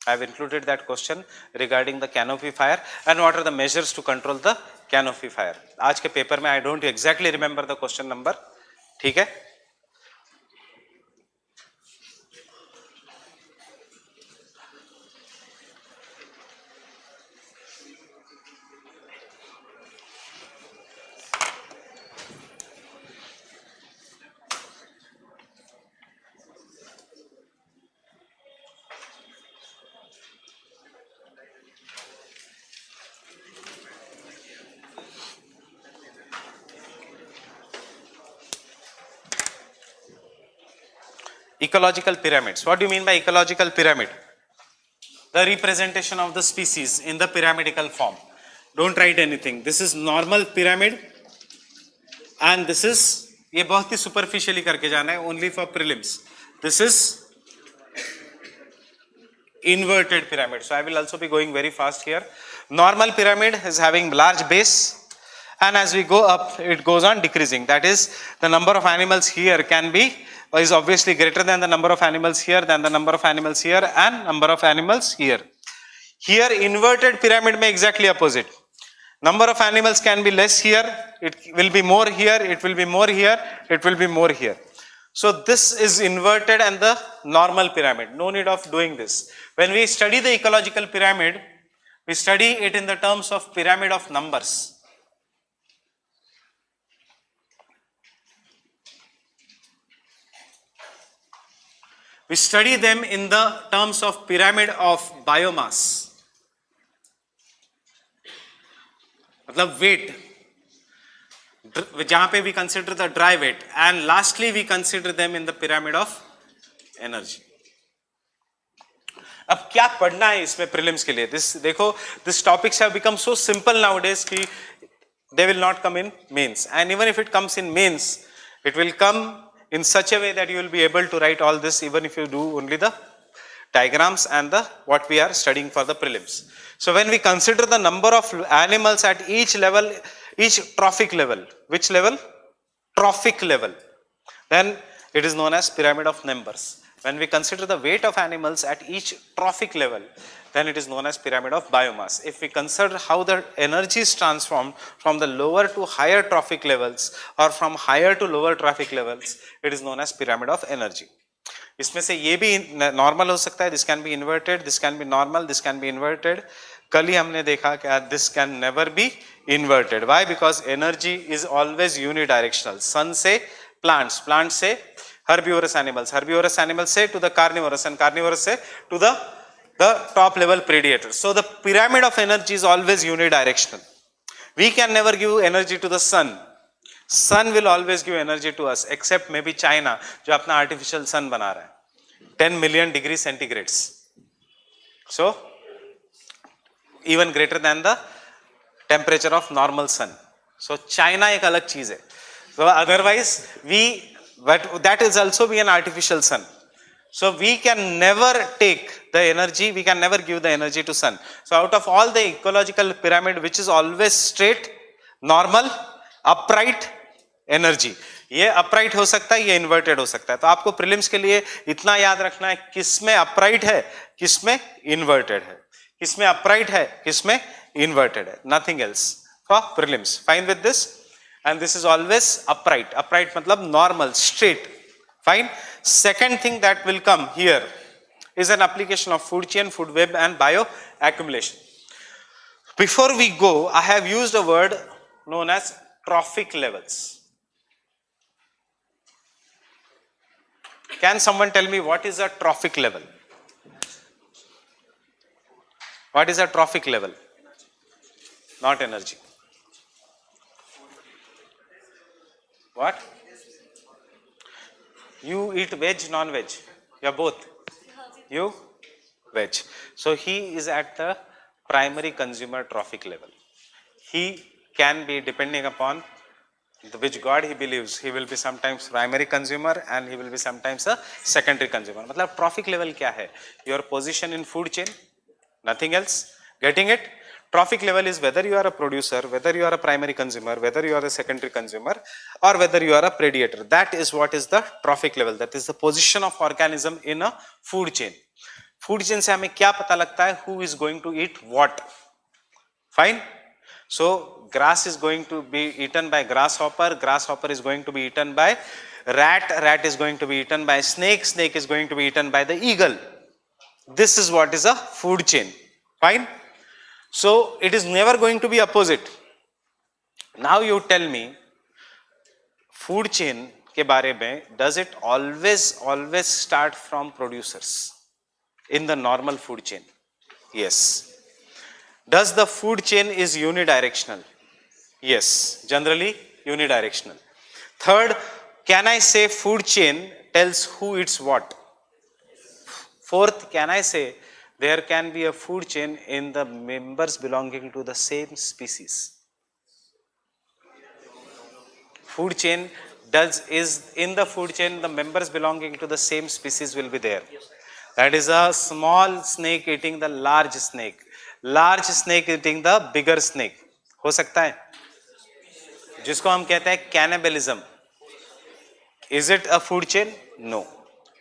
I have included that question regarding the canopy fire and what are the measures to control the canopy fire. आज के paper में I don't exactly remember the question number. ठीक है? Ecological pyramids. What do you mean by ecological pyramid? The representation of the species in the pyramidal form. Don't write anything. This is normal pyramid and this is, ये बहुत ही superficially करके जाना है, only for prelims. This is inverted pyramid. So I will also be going very fast here. Normal pyramid is having large base, and as we go up, it goes on decreasing. That is, the number of animals here can be is obviously greater than the number of animals here, than the number of animals here, and number of animals here. Here, inverted pyramid may exactly opposite. Number of animals can be less here, it will be more here, it will be more here, it will be more here. So this is inverted and the normal pyramid. No need of doing this. When we study the ecological pyramid, we study it in the terms of pyramid of numbers. We study them in the terms of pyramid of biomass. मतलब weight, जहाँ पे we consider the dry weight, and lastly we consider them in the pyramid of energy. अब क्या पढ़ना है इसमें prelims के लिए? देखो, this topics have become so simple nowadays कि they will not come in mains, and even if it comes in mains, it will come in such a way that you will be able to write all this even if you do only the diagrams and the what we are studying for the prelims. So when we consider the number of animals at each level, each trophic level, which level? Trophic level, then it is known as pyramid of numbers. When we consider the weight of animals at each trophic level, then it is known as pyramid of biomass. If we consider how the energy is transformed from the lower to higher trophic levels or from higher to lower trophic levels, it is known as pyramid of energy. इसमें से ये भी normal हो सकता है, this can be inverted, this can be normal, this can be inverted. कल ही हमने देखा कि this can never be inverted. Why? Because energy is always unidirectional. Sun से प्लांट्स, प्लांट से herbivorous animals, herbivorous animals say to the carnivorous, and carnivorous say to the top level predators. So the pyramid of energy is always unidirectional. We can never give energy to the sun. Sun will always give energy to us, except maybe China, जो अपना artificial sun बना रहा है 10 million degrees centigrades. So even greater than the temperature of normal sun. So China एक अलग चीज है. So otherwise but that is also be an artificial sun. So we can never take the energy, we can never give the energy to sun. So out of all the ecological pyramid, which is always straight, normal, upright, energy. ये upright हो सकता है, ये inverted हो सकता है. तो आपको prelims के लिए इतना याद रखना है, किसमें upright है, किसमें inverted है, किसमें upright है, किसमें inverted है. Nothing else for prelims. Fine with this? And this is always upright. Upright matlab normal, straight. Fine. Second thing that will come here is an application of food chain, food web and bioaccumulation. Before we go, I have used a word known as trophic levels. Can someone tell me what is a trophic level? What is a trophic level? Not energy. What? You eat veg, non-veg? Yeah, both. You? Veg. So he is at the primary consumer trophic level. He can be, depending upon which god he believes, he will be sometimes primary consumer and he will be sometimes a secondary consumer. मतलब trophic level क्या है? Your position in food chain, nothing else. Getting it? Trophic level is whether you are a producer, whether you are a primary consumer, whether you are a secondary consumer, or whether you are a predator. That is what is the trophic level. That is the position of organism in a food chain. Food chain से हमें क्या पता लगता है? Who is going to eat what? Fine. So grass is going to be eaten by grasshopper. Grasshopper is going to be eaten by rat. Rat is going to be eaten by snake. Snake is going to be eaten by the eagle. This is what is a food chain. Fine. So it is never going to be opposite. Now you tell me, food chain के बारे में, does it always start from producers in the normal food chain? Yes. Does the food chain is unidirectional? Yes, generally unidirectional. Third, can I say food chain tells who eats what? Fourth, can I say there can be a food chain in the members belonging to the same species? Food chain is in the food chain, the members belonging to the same species will be there. That is a small snake eating the large snake, large snake eating the bigger snake. हो सकता है, जिसको हम कहते हैं cannibalism. Is it a food chain? No.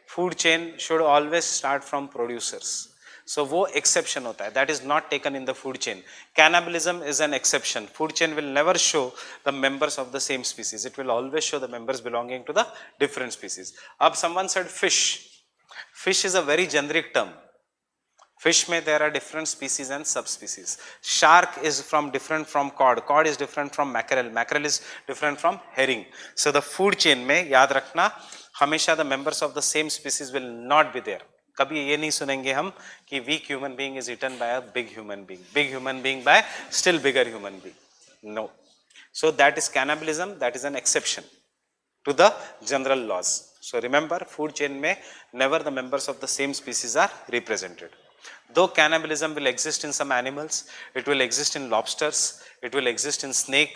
Food chain should always start from producers. So वो exception होता है. That is not taken in the food chain. Cannibalism is an exception. Food chain will never show the members of the same species. It will always show the members belonging to the different species. अब someone said fish. Fish is a very generic term. Fish में there are different species and subspecies. Shark is different from cod. Cod is different from mackerel. Mackerel is different from herring. So the food chain में याद रखना, हमेशा the members of the same species will not be there. कभी ये नहीं सुनेंगे हम कि weak human being is eaten by a big human being by still bigger human being. No. So that is cannibalism. That is an exception to the general laws. So remember, food chain में never the members of the same species are represented. Though cannibalism will exist in some animals, it will exist in lobsters, it will exist in snake,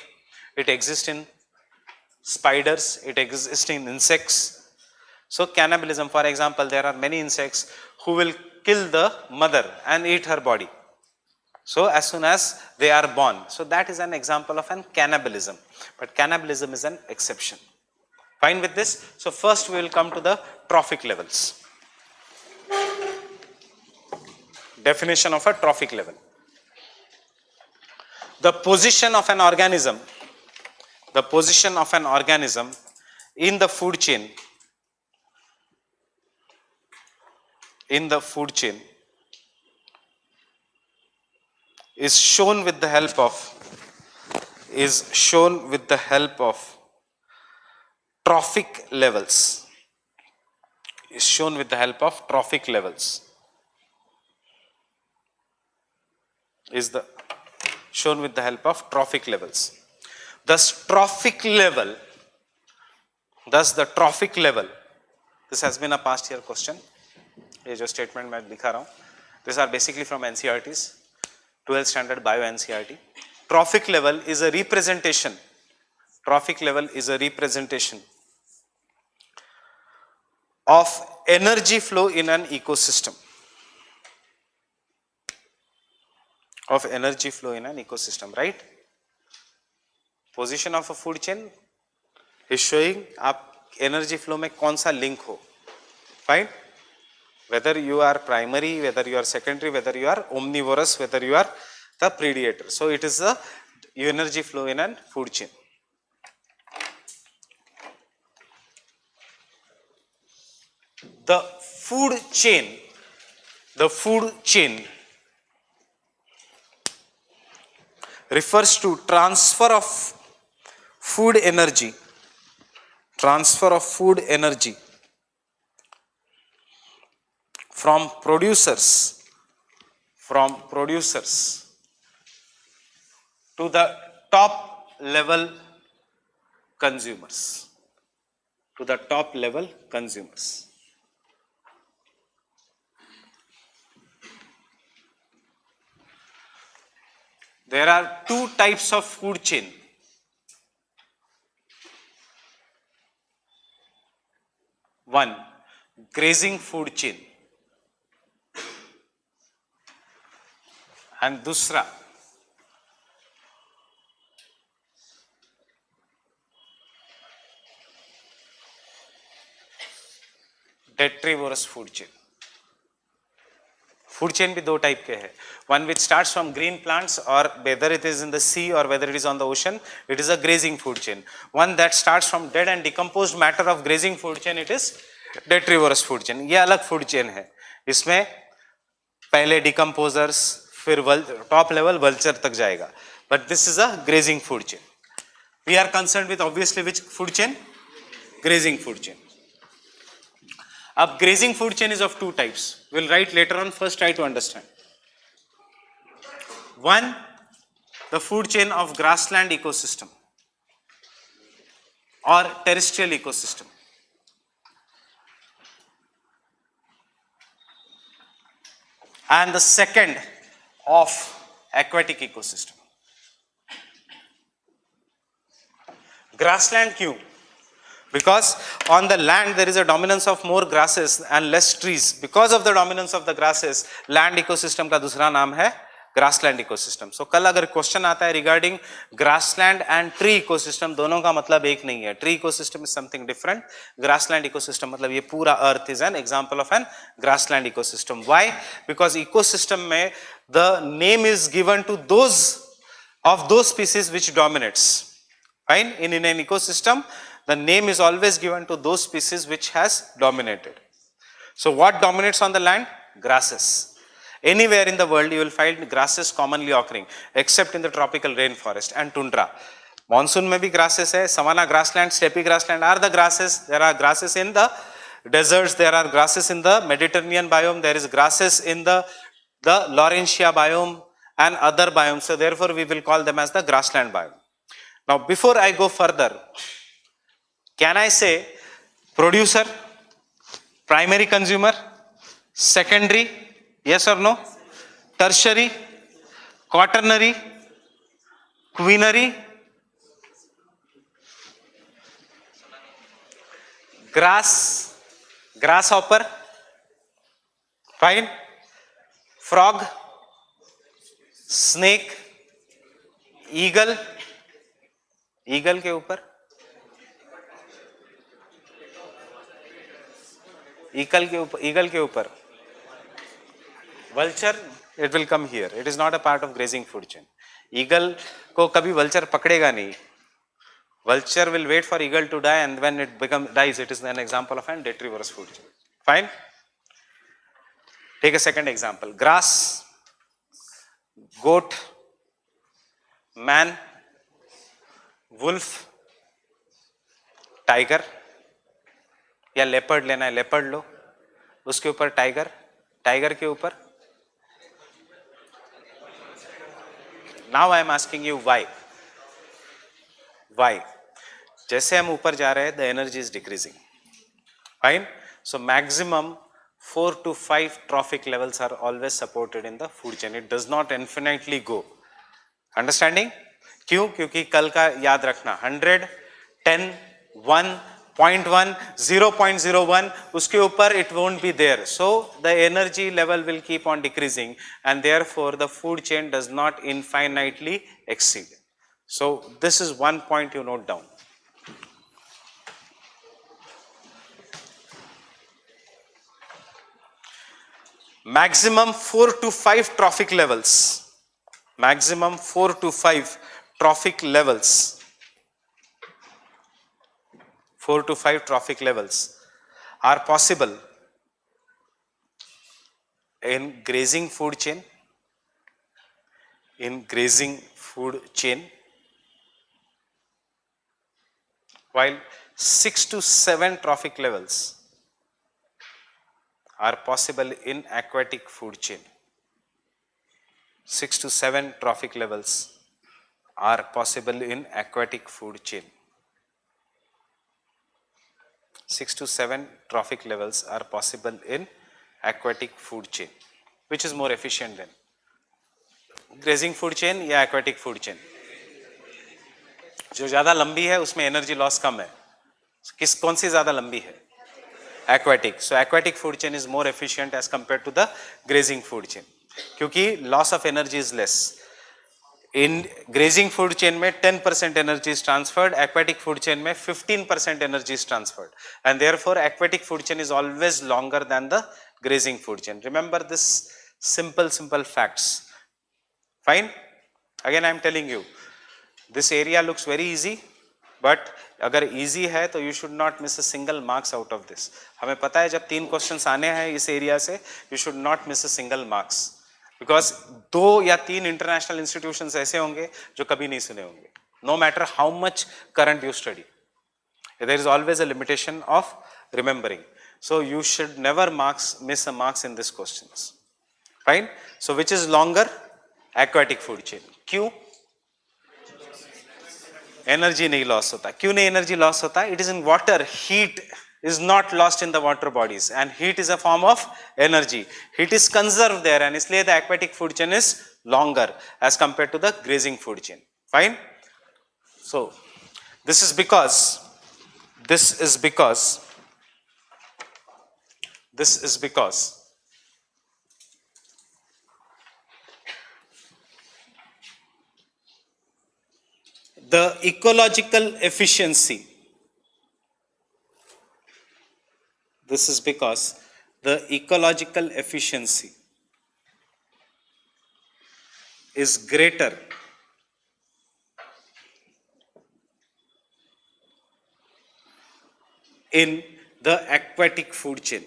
it exists in spiders, it exists in insects. So cannibalism, for example, there are many insects who will kill the mother and eat her body. So as soon as they are born. So that is an example of an cannibalism. But cannibalism is an exception. Fine with this? So first we will come to the trophic levels. Definition of a trophic level. The position of an organism in the food chain in the food chain is shown with the help of trophic levels. Is shown with the help of trophic levels. Is the shown with the help of trophic levels. Thus the trophic level, this has been a past year question. ये जो statement मैं दिखा रहा हूँ, these are basically from NCERTs, 12th standard bio NCERT. Trophic level is a representation. Trophic level is a representation of energy flow in an ecosystem. Of energy flow in an ecosystem, right? Position of a food chain is showing आप energy flow में कौन सा link हो, fine? Whether you are primary, whether you are secondary, whether you are omnivorous, whether you are the predator. So it is the energy flow in an food chain. The food chain refers to transfer of food energy from producers to the top level consumers. There are two types of food chain. One, grazing food chain, and दूसरा detrivorous food chain. Food chain भी दो type के हैं. One which starts from green plants, or whether it is in the sea or whether it is on the ocean, it is a grazing food chain. One that starts from dead and decomposed matter of grazing food chain, it is detrivorous food chain. ये अलग food chain है. इसमें पहले decomposers, फिर top level vulture तक जाएगा. But this is a grazing food chain. We are concerned with obviously which food chain? Grazing food chain. Ab grazing food chain is of two types. We'll write later on, first try to understand. One, the food chain of grassland ecosystem or terrestrial ecosystem. And the second of aquatic ecosystem. Grassland क्यों? Because on the land there is a dominance of more grasses and less trees. Because of the dominance of the grasses, land ecosystem का दूसरा नाम है grassland ecosystem. So कल अगर question आता है regarding grassland and tree ecosystem, दोनों का मतलब एक नहीं है. Tree ecosystem is something different. Grassland ecosystem मतलब ये पूरा earth is an example of an grassland ecosystem. Why? Because ecosystem में the name is given to those species which dominates. Fine? In an ecosystem, the name is always given to those species which has dominated. So what dominates on the land? Grasses. Anywhere in the world you will find grasses commonly occurring, except in the tropical rainforest and tundra. Monsoon में भी grasses है, savanna grassland, steppe grassland are the grasses. There are grasses in the deserts, there are grasses in the Mediterranean biome, there is grasses in the Laurentia biome and other biomes. So therefore we will call them as the grassland biome. Now before I go further, can I say producer, primary consumer, secondary, yes or no? Tertiary, quaternary, quinary, grasshopper, fine, frog, snake, eagle के ऊपर eagle के ऊपर vulture, it will come here. It is not a part of grazing food chain. Eagle को कभी vulture पकड़ेगा नहीं. Vulture will wait for eagle to die, and when it dies, it is an example of an detrivorous food chain. Fine. Take a second example. Grass, goat, man, wolf, tiger या leopard लेना है leopard लो, उसके ऊपर tiger, tiger के ऊपर. Now I am asking you why. Why? जैसे हम ऊपर जा रहे हैं the energy is decreasing. Fine. So maximum 4 to 5 trophic levels are always supported in the food chain. It does not infinitely go. Understanding? क्यों? क्योंकि कल का याद रखना 100, 10, 1, 0.1, 0.01, उसके ऊपर it won't be there. So the energy level will keep on decreasing and therefore the food chain does not infinitely exceed. So this is one point you note down. Maximum 4 to 5 trophic levels. Maximum 4 to 5 trophic levels. 4 to 5 trophic levels are possible in grazing food chain. In grazing food chain, while 6 to 7 trophic levels are possible in aquatic food chain. 6 to 7 trophic levels are possible in aquatic food chain. 6 to 7 trophic levels are possible in aquatic food chain. Which is more efficient then? Grazing food chain या aquatic food chain? जो ज़्यादा लंबी है उसमें energy loss कम है. कौन सी ज़्यादा लंबी है? Aquatic. So aquatic food chain is more efficient as compared to the grazing food chain. क्योंकि loss of energy is less. In grazing food chain में 10% energy is transferred, aquatic food chain में 15% energy is transferred, and therefore aquatic food chain is always longer than the grazing food chain. Remember this simple facts. Fine. Again I am telling you, this area looks very easy, but अगर easy है तो you should not miss a single marks out of this. हमें पता है जब 3 questions आने हैं इस एरिया से, you should not miss a single marks, because 2 या 3 इंटरनेशनल इंस्टीट्यूशंस ऐसे होंगे जो कभी नहीं सुने होंगे. No matter how much current you study, there is always a limitation of remembering. So you should never miss a marks in this questions. Fine. So which is longer? Aquatic food chain. क्यों? Energy नहीं loss होता. क्यों नहीं energy loss होता? It is in water. Heat is not lost in the water bodies and heat is a form of energy. Heat is conserved there and इसलिए the aquatic food chain is longer as compared to the grazing food chain. Fine. So this is because the ecological efficiency. This is because the ecological efficiency is greater in the aquatic food chain.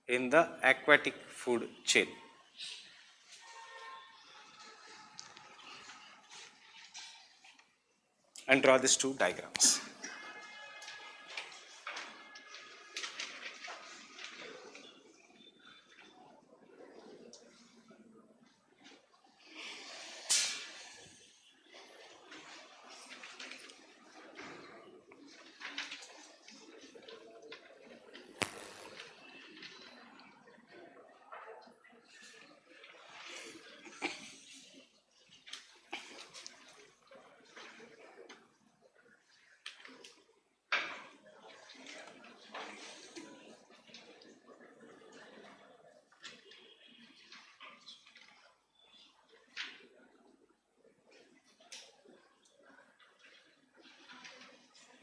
In the aquatic food chain. And draw these 2 diagrams.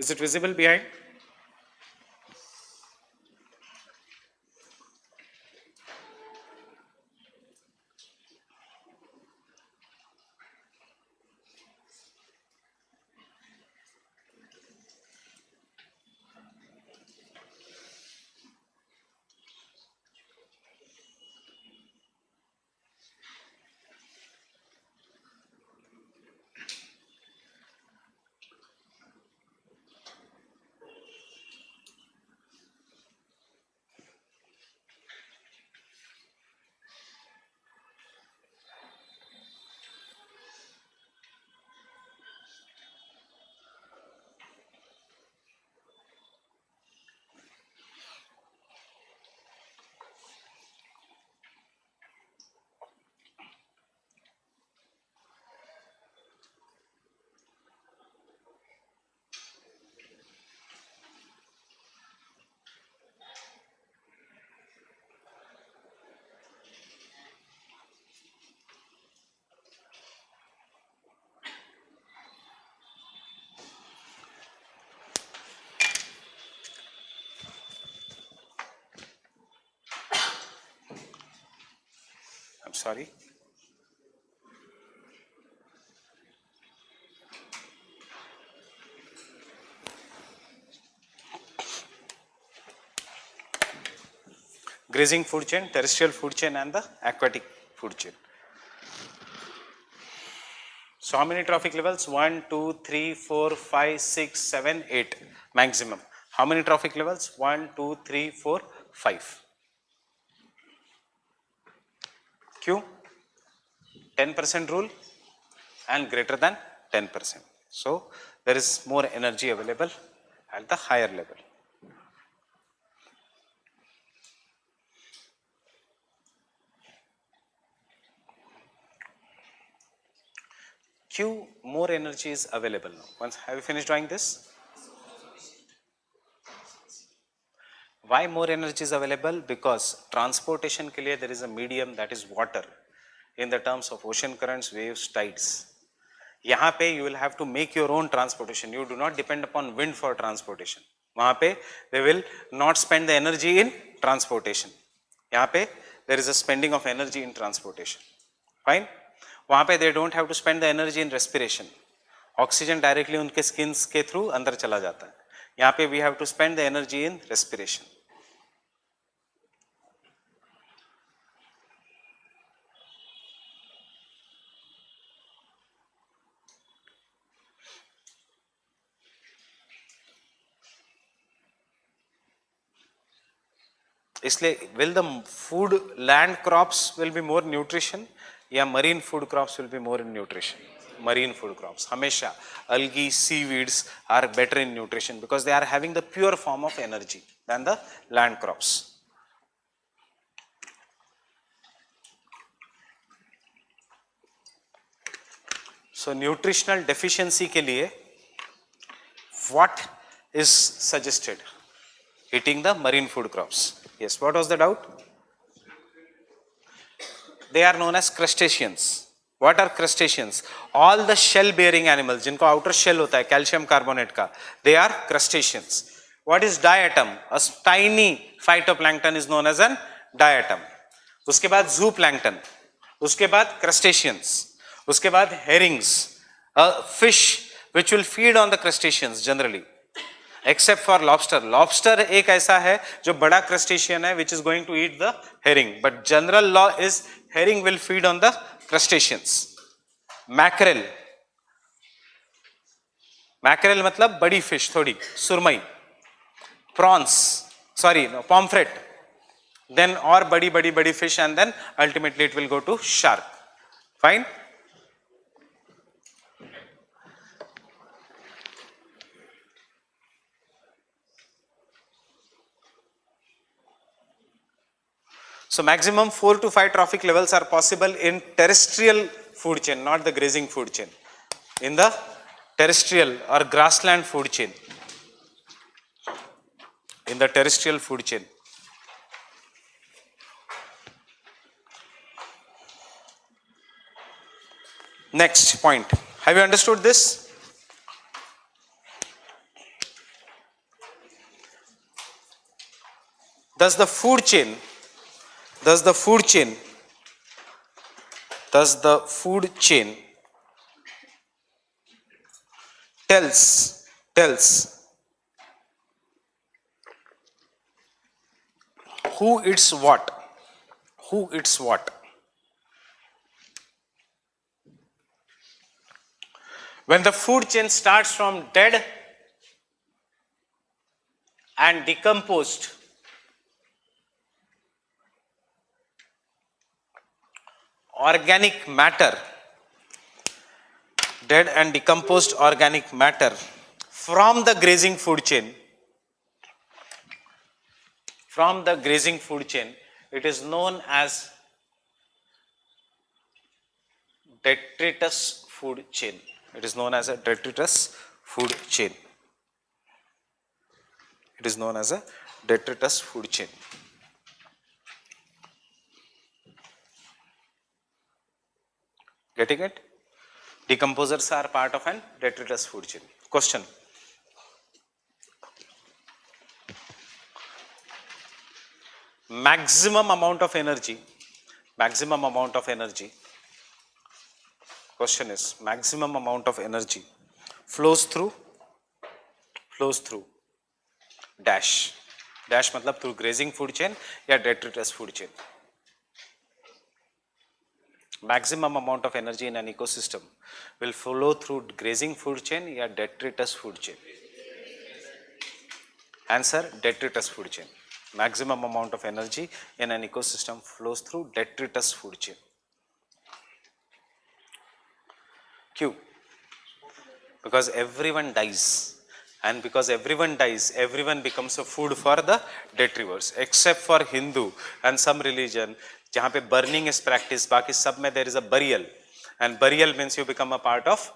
Is it visible behind? sorry. Grazing food chain, terrestrial food chain, and the aquatic food chain. So how many trophic levels? 1, 2, 3, 4, 5, 6, 7, 8 maximum. How many trophic levels? 1, 2, 3, 4, 5. Q, 10% rule and greater than 10%. So there is more energy available at the higher level. Q, more energy is available now. Once, have you finished drawing this? Why more energy is available? Because transportation के लिए there is a medium, that is water, in the terms of ocean currents, waves, tides. यहाँ पे you will have to make your own transportation. You do not depend upon wind for transportation. वहाँ पे they will not spend the energy in transportation. यहाँ पे there is a spending of energy in transportation. Fine. वहाँ पे they don't have to spend the energy in respiration. Oxygen directly उनके skins के through अंदर चला जाता है. यहाँ पे we have to spend the energy in respiration. इसलिए will the food land crops will be more nutrition या marine food crops will be more in nutrition? Marine food crops हमेशा algae, seaweeds are better in nutrition because they are having the pure form of energy than the land crops. So nutritional deficiency के लिए what is suggested? Eating the marine food crops. Yes, what was the doubt? They are known as crustaceans. What are crustaceans? All the shell bearing animals जिनको outer shell होता है calcium carbonate का, they are crustaceans. What is diatom? A tiny phytoplankton is known as an diatom. उसके बाद zooplankton, उसके बाद crustaceans, उसके बाद herrings, a fish which will feed on the crustaceans generally. Except for lobster. Lobster एक ऐसा है जो बड़ा crustacean है which is going to eat the herring. But general law is herring will feed on the crustaceans. Mackerel. Mackerel मतलब बड़ी fish थोड़ी, सुरमई. Prawns. Sorry, no, pomfret. Then और बड़ी fish and then ultimately it will go to shark. Fine. So maximum 4 to 5 trophic levels are possible in terrestrial food chain, not the grazing food chain. In the terrestrial or grassland food chain. In the terrestrial food chain. Next point. Have you understood this? Does the food chain tells who eats what? Who eats what? When the food chain starts from dead and decomposed organic matter, dead and decomposed organic matter from the grazing food chain, it is known as detritus food chain. It is known as a detritus food chain. It is known as a detritus food chain. Getting it? Decomposers are part of an detritus food chain. Question. Maximum amount of energy maximum amount of energy. Question is maximum amount of energy flows through dash. Dash मतलब through grazing food chain या detritus food chain. Maximum amount of energy in an ecosystem will flow through grazing food chain या detritus food chain. Answer, detritus food chain. Maximum amount of energy in an ecosystem flows through detritus food chain. Q. Because everyone dies, and because everyone dies, everyone becomes a food for the detrivores, except for Hindu and some religion जहाँ पे burning is practiced, बाकी सब में there is a burial, and burial means you become a part of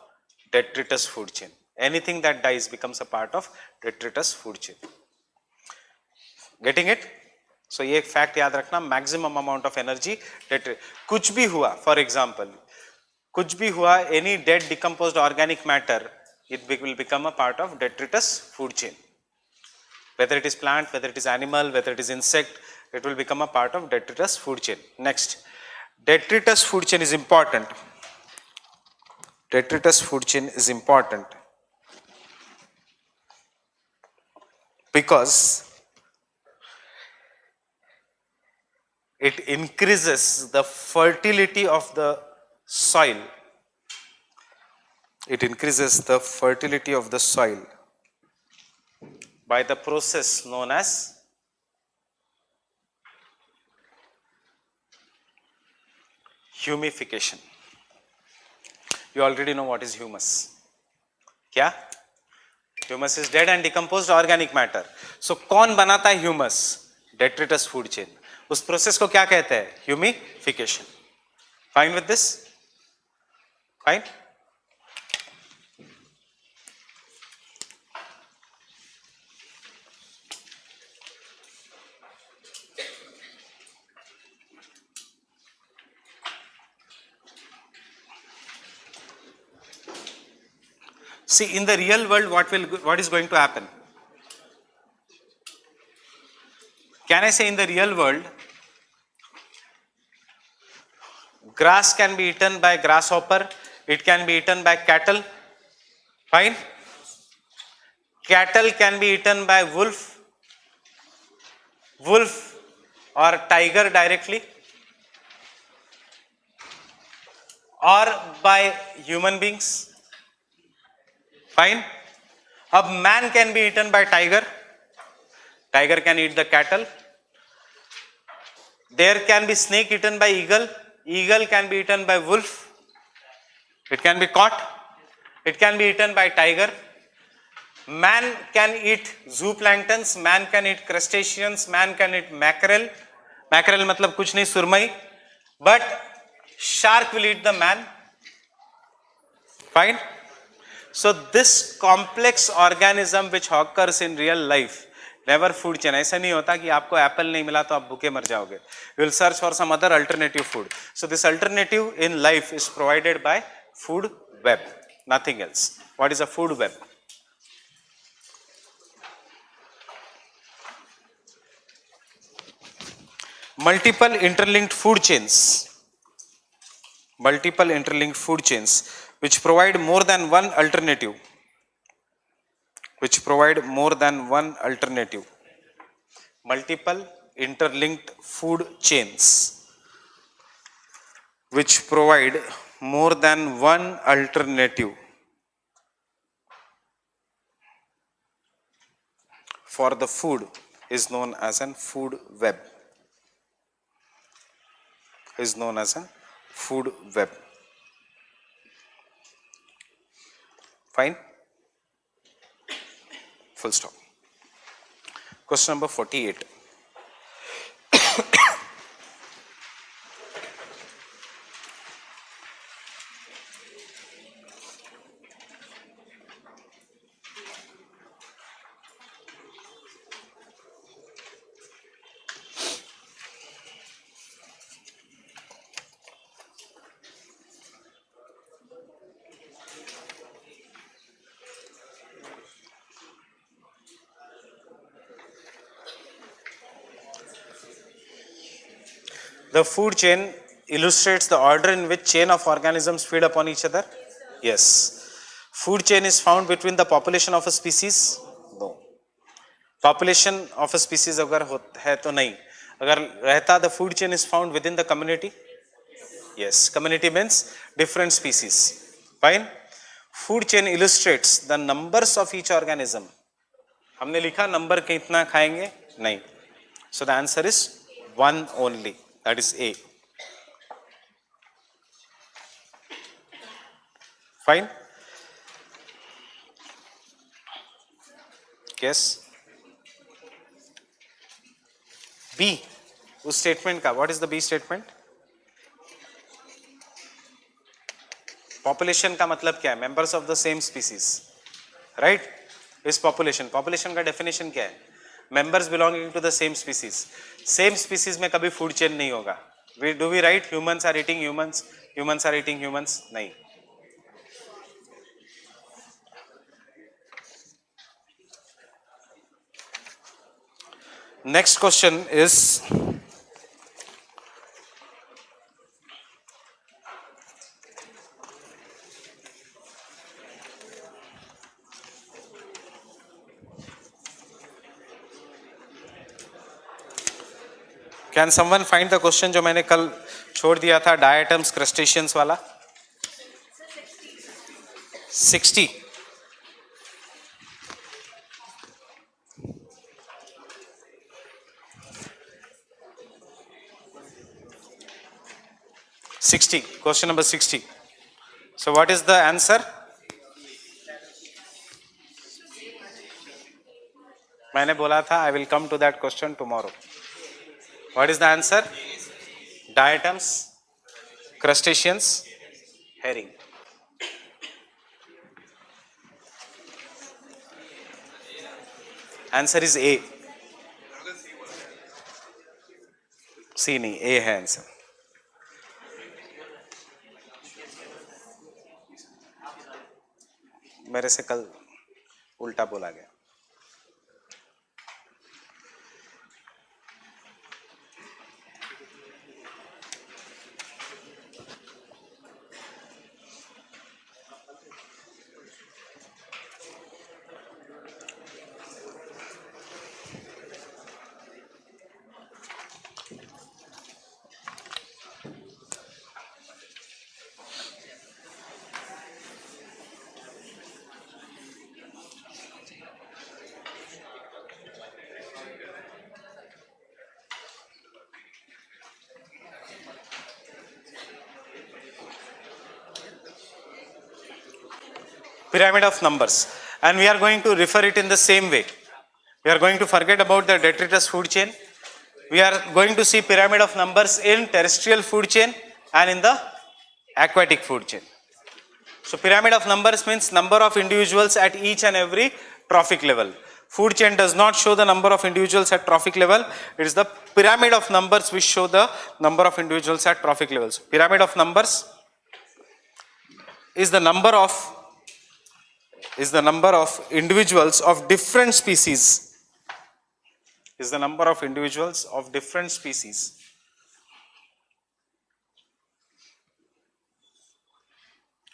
detritus food chain. Anything that dies becomes a part of detritus food chain. Getting it? So ये fact याद रखना, maximum amount of energy कुछ भी हुआ, for example, कुछ भी हुआ, any dead decomposed organic matter, it will become a part of detritus food chain. Whether it is plant, whether it is animal, whether it is insect, it will become a part of detritus food chain. Next, detritus food chain is important. Detritus food chain is important because it increases the fertility of the soil. It increases the fertility of the soil by the process known as humification. You already know what is humus. क्या? Humus is dead and decomposed organic matter. So कौन बनाता है humus? Detritus food chain. उस process को क्या कहते हैं? Humification. Fine with this? Fine? See, in the real world, what is going to happen? Can I say in the real world, grass can be eaten by grasshopper, it can be eaten by cattle, fine? Cattle can be eaten by wolf or tiger directly, or by human beings. Fine. A man can be eaten by tiger. Tiger can eat the cattle. There can be snake eaten by eagle. Eagle can be eaten by wolf. It can be caught. It can be eaten by tiger. Man can eat zooplanktons. Man can eat crustaceans. Man can eat mackerel. Mackerel मतलब कुछ नहीं, सुरमई. But shark will eat the man. Fine. So this complex organism which occurs in real life, never food chain. ऐसा नहीं होता कि आपको Apple नहीं मिला तो आप भूखे मर जाओगे. You will search for some other alternative food. So this alternative in life is provided by food web, nothing else. What is a food web? Multiple interlinked food chains. Multiple interlinked food chains which provide more than one alternative. Multiple interlinked food chains which provide more than one alternative for the food is known as a food web. Fine? Full stop. Question number 48. The food chain illustrates the order in which chain of organisms feed upon each other? Yes. Food chain is found between the population of a species? No. Population of a species अगर है तो नहीं. अगर रहता, the food chain is found within the community? Yes. Community means different species. Fine. Food chain illustrates the numbers of each organism. हमने लिखा number कितना खाएंगे? नहीं. So the answer is one only. That is A. Fine. Yes. B. उस statement का, what is the B statement? Population का मतलब क्या है? Members of the same species, right? इस पॉपुलेशन का डेफिनेशन क्या है? Members belonging to the same species. Same species में कभी फूड चेन नहीं होगा. Do we right humans are eating humans, humans are eating humans? नहीं. Next question is can someone find the question जो मैंने कल छोड़ दिया था, डायटम्स क्रस्टेशियंस वाला? 60. Question number 60. So what is the answer? मैंने बोला था I will come to that question tomorrow. What is the answer? Diatoms, crustaceans, herring. Answer is A. C नहीं, A है आंसर. मेरे से कल उल्टा बोला गया. Pyramid of numbers, and we are going to refer it in the same way. We are going to forget about the detritus food chain. We are going to see pyramid of numbers in terrestrial food chain and in the aquatic food chain. So pyramid of numbers means number of individuals at each and every trophic level. Food chain does not show the number of individuals at trophic level. It is the pyramid of numbers which show the number of individuals at trophic levels. Pyramid of numbers is the number of individuals of different species. Is the number of individuals of different species.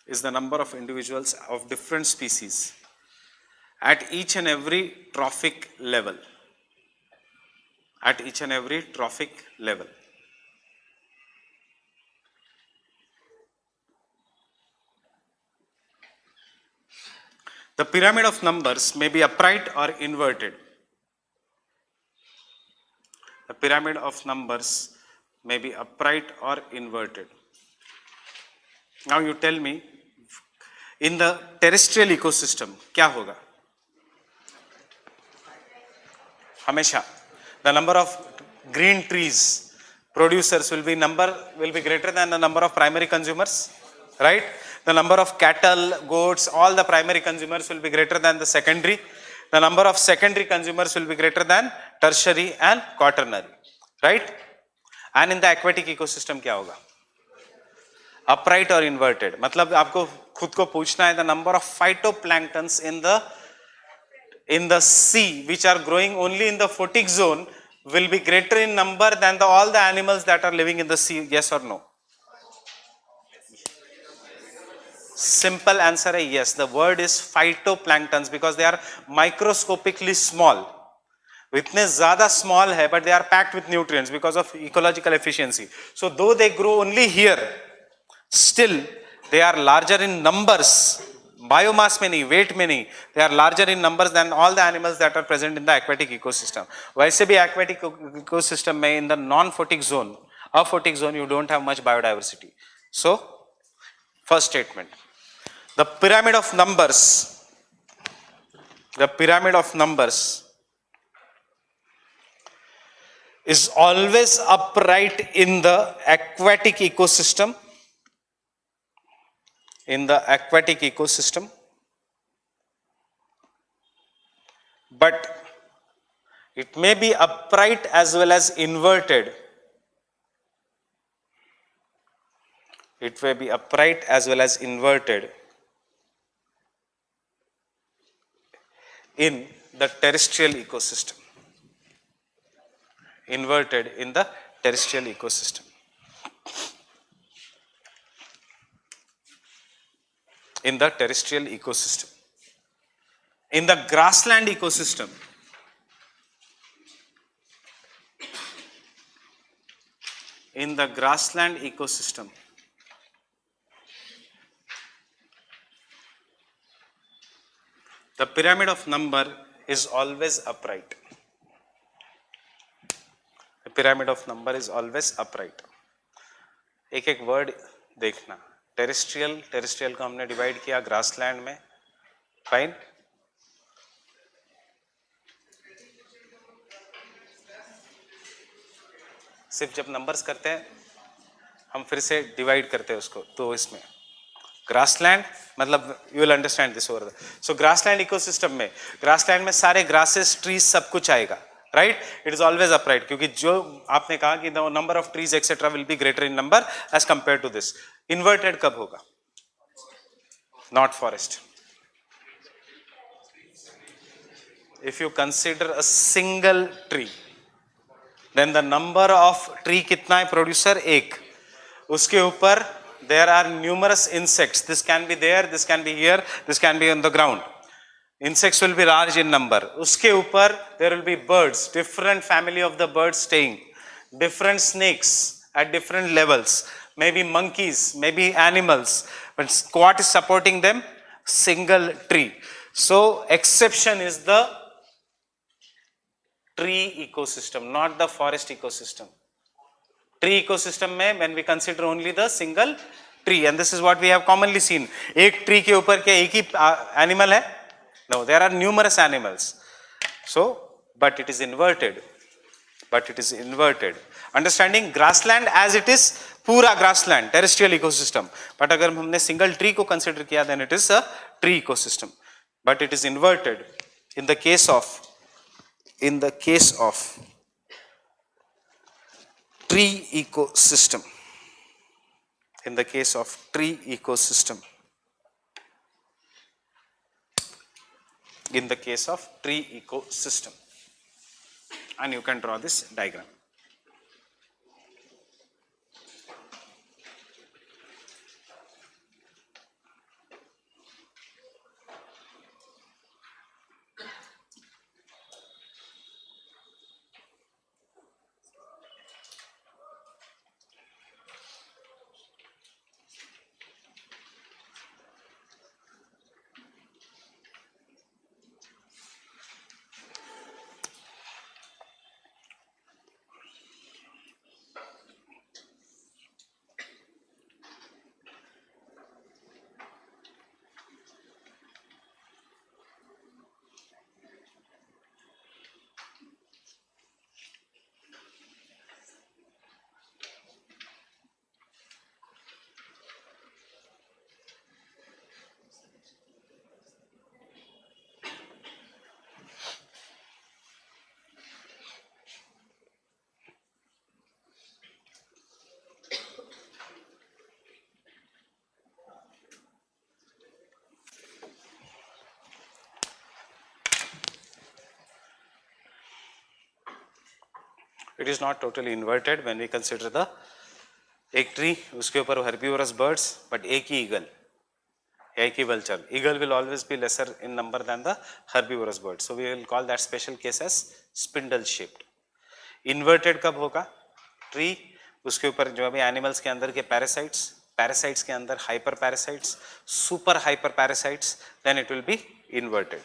Is the number of individuals of different species at each and every trophic level. At each and every trophic level. The pyramid of numbers may be upright or inverted. The pyramid of numbers may be upright or inverted. Now you tell me, in the terrestrial ecosystem, क्या होगा? हमेशा the number of green trees producers will be greater than the number of primary consumers, right? The number of cattle, goats, all the primary consumers will be greater than the secondary. The number of secondary consumers will be greater than tertiary and quaternary, right? And in the aquatic ecosystem क्या होगा? Upright or inverted. मतलब आपको खुद को पूछना है, the number of phytoplanktons in the sea which are growing only in the photic zone will be greater in number than all the animals that are living in the sea, yes or no? Simple answer है yes. The word is phytoplanktons because they are microscopically small. इतने ज़्यादा small है, but they are packed with nutrients because of ecological efficiency. So though they grow only here, still they are larger in numbers. Biomass में नहीं, weight में नहीं, they are larger in numbers than all the animals that are present in the aquatic ecosystem. वैसे भी aquatic ecosystem में in the non-photic zone, aphotic zone, you don't have much biodiversity. So first statement, the pyramid of numbers is always upright in the aquatic ecosystem. But it may be upright as well as inverted. It may be upright as well as inverted in the terrestrial ecosystem. Inverted in the terrestrial ecosystem. In the terrestrial ecosystem. In the grassland ecosystem, the pyramid of number is always upright. The pyramid of number is always upright. एक एक word देखना. Terrestrial को हमने divide किया grassland में. Fine. सिर्फ जब numbers करते हैं हम फिर से डिवाइड करते हैं उसको. तो इसमें ग्रासलैंड मतलब you will understand this over. So grassland ecosystem में सारे ग्रासेस, ट्रीज सब कुछ आएगा. Right. It is always upright क्योंकि जो आपने कहा कि the number of trees etcetera will be greater in number as compare to this. Inverted कब होगा? Not forest. If you consider a single tree, then the number of tree कितना है producer? एक. उसके ऊपर there are numerous insects. This can be there, this can be here, this can be on the ground. Insects will be large in number. उसके ऊपर there will be birds, different family of the birds staying, different snakes at different levels, maybe monkeys, maybe animals. But what is supporting them? Single tree. So exception is the tree ecosystem, not the forest ecosystem. Tree ecosystem में when we consider only the single tree, and this is what we have commonly seen. एक tree के ऊपर क्या एक ही animal है? No, there are numerous animals. So, but it is inverted. Understanding grassland as it is पूरा grassland, terrestrial ecosystem. But अगर हमने single tree को consider किया, then it is a tree ecosystem. But it is inverted in the case of tree ecosystem. In the case of tree ecosystem. And you can draw this diagram. It is not totally inverted when we consider the एक tree, उसके ऊपर herbivorous birds, but एक ही eagle. Equivalture. Eagle will always be lesser in number than the herbivorous bird. So we will call that special case as spindle shaped. Inverted कब होगा? Tree, उसके ऊपर जो अभी animals के अंदर के parasites, parasites के अंदर hyper parasites, super hyper parasites, then it will be inverted.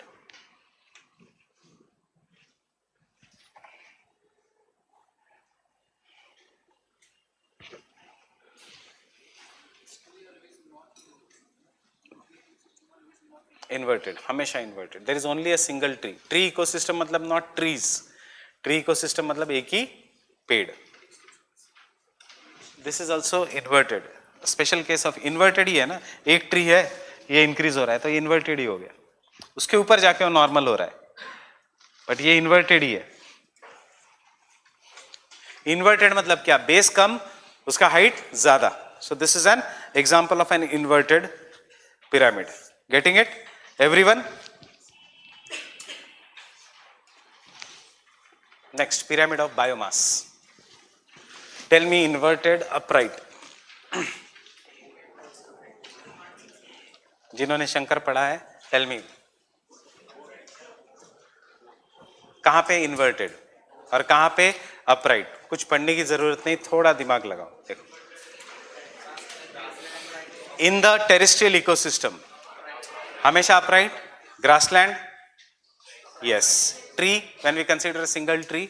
Inverted, हमेशा inverted. There is only a single tree. Tree ecosystem मतलब not trees. Tree ecosystem मतलब एक ही पेड़. This is also inverted. Special case of inverted ही है ना. एक tree है, ये increase हो रहा है तो ये inverted ही हो गया. उसके ऊपर जाके वो normal हो रहा है. But ये inverted ही है. Inverted मतलब क्या? Base कम, उसका height ज़्यादा. So this is an example of an inverted pyramid. Getting it? Everyone? Next, pyramid of biomass. Tell me inverted upright. जिन्होंने शंकर पढ़ा है, tell me. कहाँ पे inverted और कहाँ पे upright? कुछ पढ़ने की जरूरत नहीं, थोड़ा दिमाग लगाओ. देखो. In the terrestrial ecosystem, हमेशा upright. Grassland, yes. Tree, when we consider a single tree,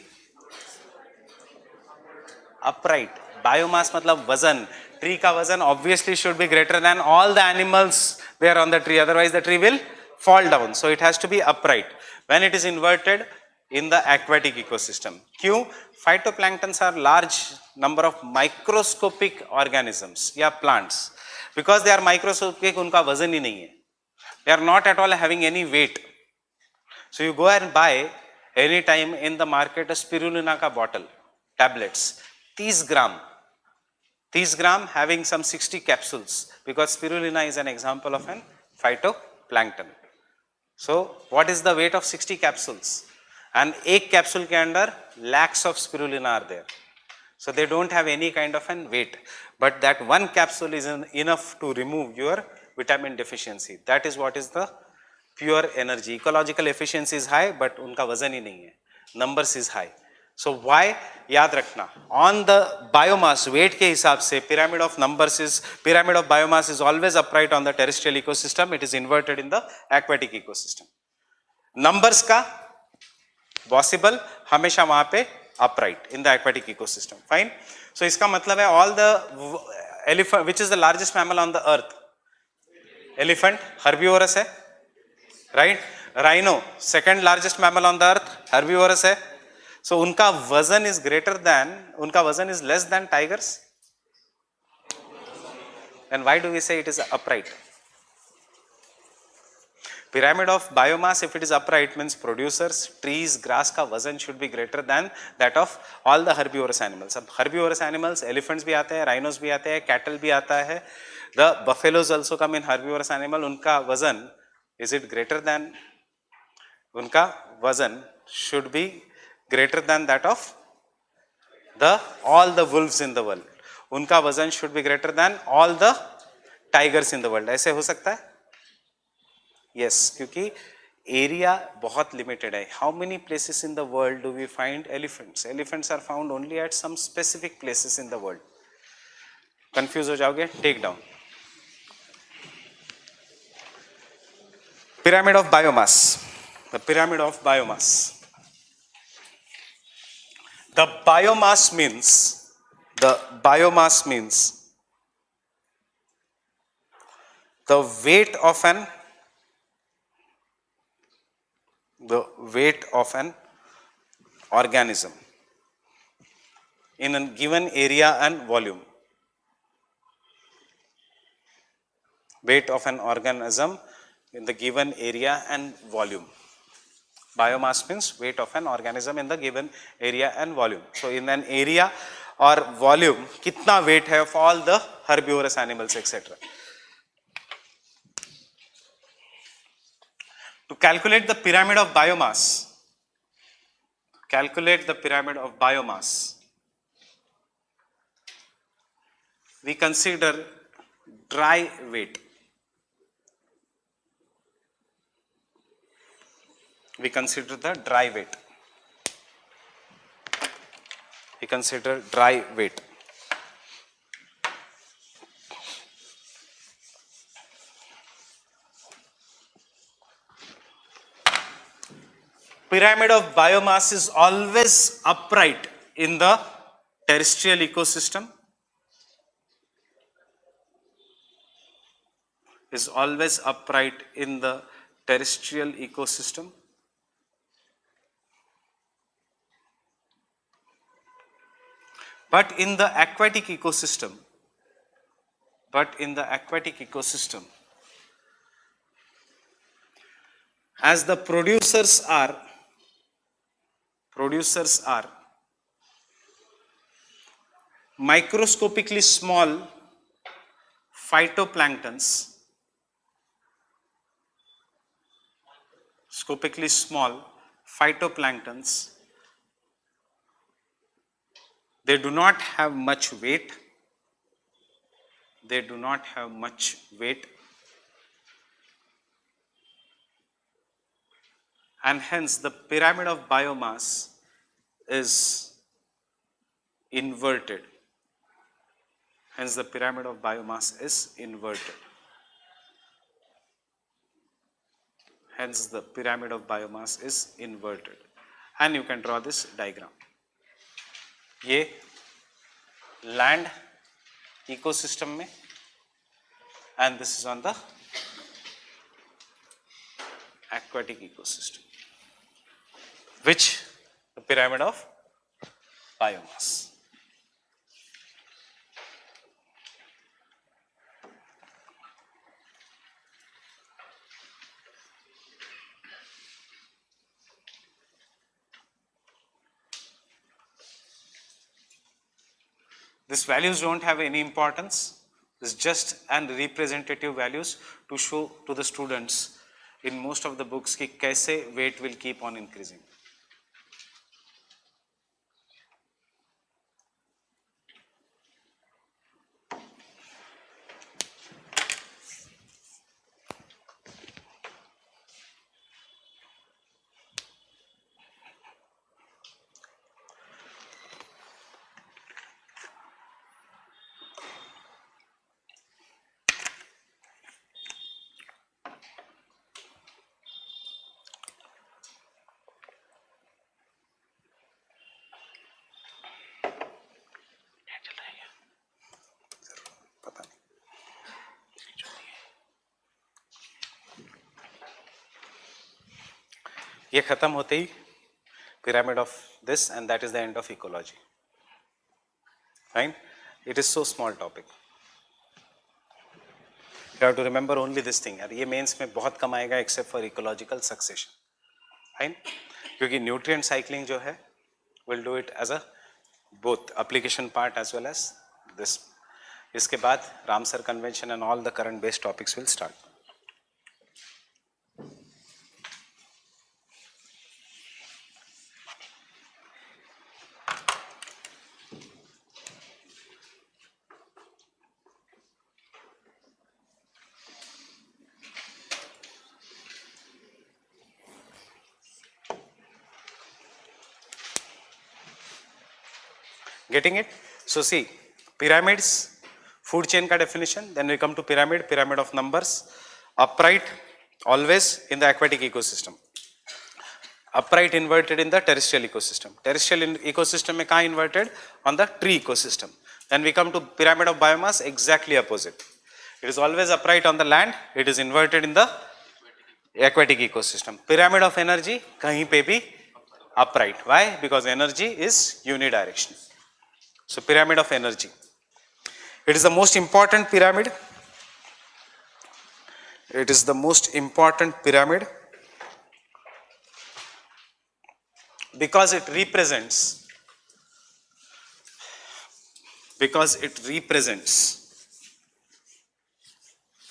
upright. Biomass मतलब वजन. Tree का वजन obviously should be greater than all the animals there on the tree. Otherwise the tree will fall down. So it has to be upright. When it is inverted in the aquatic ecosystem. क्यों? Phytoplanktons are large number of microscopic organisms या plants. Because they are microscopic, उनका वजन ही नहीं है. They are not at all having any weight. So you go and buy any time in the market a spirulina ka bottle, tablets, 30 gram having some 60 capsules, because spirulina is an example of an phytoplankton. So what is the weight of 60 capsules? And एक capsule के अंदर lakhs of spirulina are there. So they don't have any kind of an weight, but that one capsule is enough to remove your vitamin deficiency. That is what is the pure energy. Ecological efficiency is high, but उनका वजन ही नहीं है. Numbers is high. So why? याद रखना. On the biomass weight के हिसाब से pyramid of biomass is always upright on the terrestrial ecosystem. It is inverted in the aquatic ecosystem. Numbers का possible हमेशा वहाँ पे upright in the aquatic ecosystem. Fine. So इसका मतलब है all the elephant, which is the largest mammal on the earth? Elephant, herbivorous है, right? Rhino, second largest mammal on the earth, herbivorous है. So उनका वजन is less than tigers. And why do we say it is upright? Pyramid of biomass, if it is upright, means producers, trees, grass का वजन should be greater than that of all the herbivorous animals. अब herbivorous animals, elephants भी आते हैं, rhinos भी आते हैं, cattle भी आता है. The buffaloes also come in herbivorous animal. उनका वजन, is it greater than? उनका वजन should be greater than that of all the wolves in the world. उनका वजन should be greater than all the tigers in the world. ऐसे हो सकता है? Yes, क्योंकि area बहुत limited है. How many places in the world do we find elephants? Elephants are found only at some specific places in the world. Confused हो जाओगे? Take down. Pyramid of biomass. The pyramid of biomass. The biomass means the weight of an organism in a given area and volume. Weight of an organism in the given area and volume. Biomass means weight of an organism in the given area and volume. So in an area or volume, कितना weight है of all the herbivorous animals, etc. To calculate the pyramid of biomass, we consider dry weight. we consider the dry weight. We consider dry weight. Pyramid of biomass is always upright in the terrestrial ecosystem. Is always upright in the terrestrial ecosystem. But in the aquatic ecosystem, as the producers are microscopically small phytoplanktons, they do not have much weight. And hence the pyramid of biomass is inverted. And you can draw this diagram. ये land ecosystem में, and this is on the aquatic ecosystem, which the pyramid of biomass. These values don't have any importance. It's just an representative values to show to the students in most of the books कि कैसे weight will keep on increasing. ये खत्म होते ही pyramid of this, and that is the end of ecology. Fine? It is so small topic. You have to remember only this thing. यार ये mains में बहुत कम आएगा except for ecological succession. Fine? क्योंकि nutrient cycling जो है will do it as a both application part as well as this. इसके बाद Ramsar convention and all the current based topics will start. Getting it? So see, pyramids, food chain ka definition, then we come to pyramid of numbers, upright always in the aquatic ecosystem, upright inverted in the terrestrial ecosystem. Terrestrial ecosystem mein kahan inverted? On the tree ecosystem. Then we come to pyramid of biomass, exactly opposite. It is always upright on the land, it is inverted in the aquatic ecosystem. Pyramid of energy, kahin pe bhi upright. Why? Because energy is unidirectional. So pyramid of energy. It is the most important pyramid. Because it represents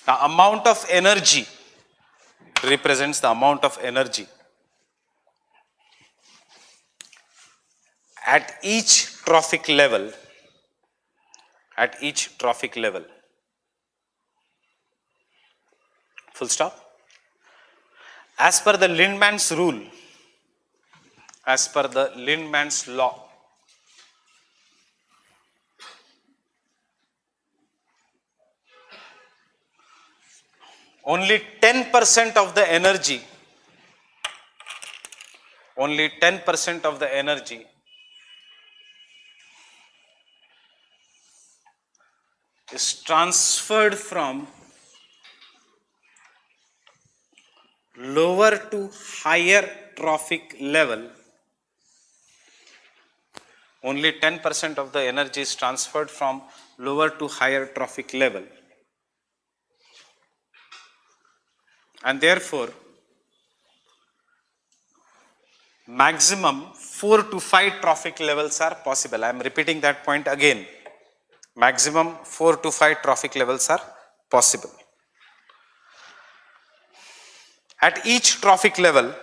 the amount of energy. It represents the amount of energy at each trophic level, full stop. As per the Lindman's rule, as per the Lindman's law, only 10% of the energy, only 10% of the energy is transferred from lower to higher trophic level. Only 10% of the energy is transferred from lower to higher trophic level. And therefore, maximum 4 to 5 trophic levels are possible. I am repeating that point again. Maximum 4 to 5 trophic levels are possible. At each trophic level,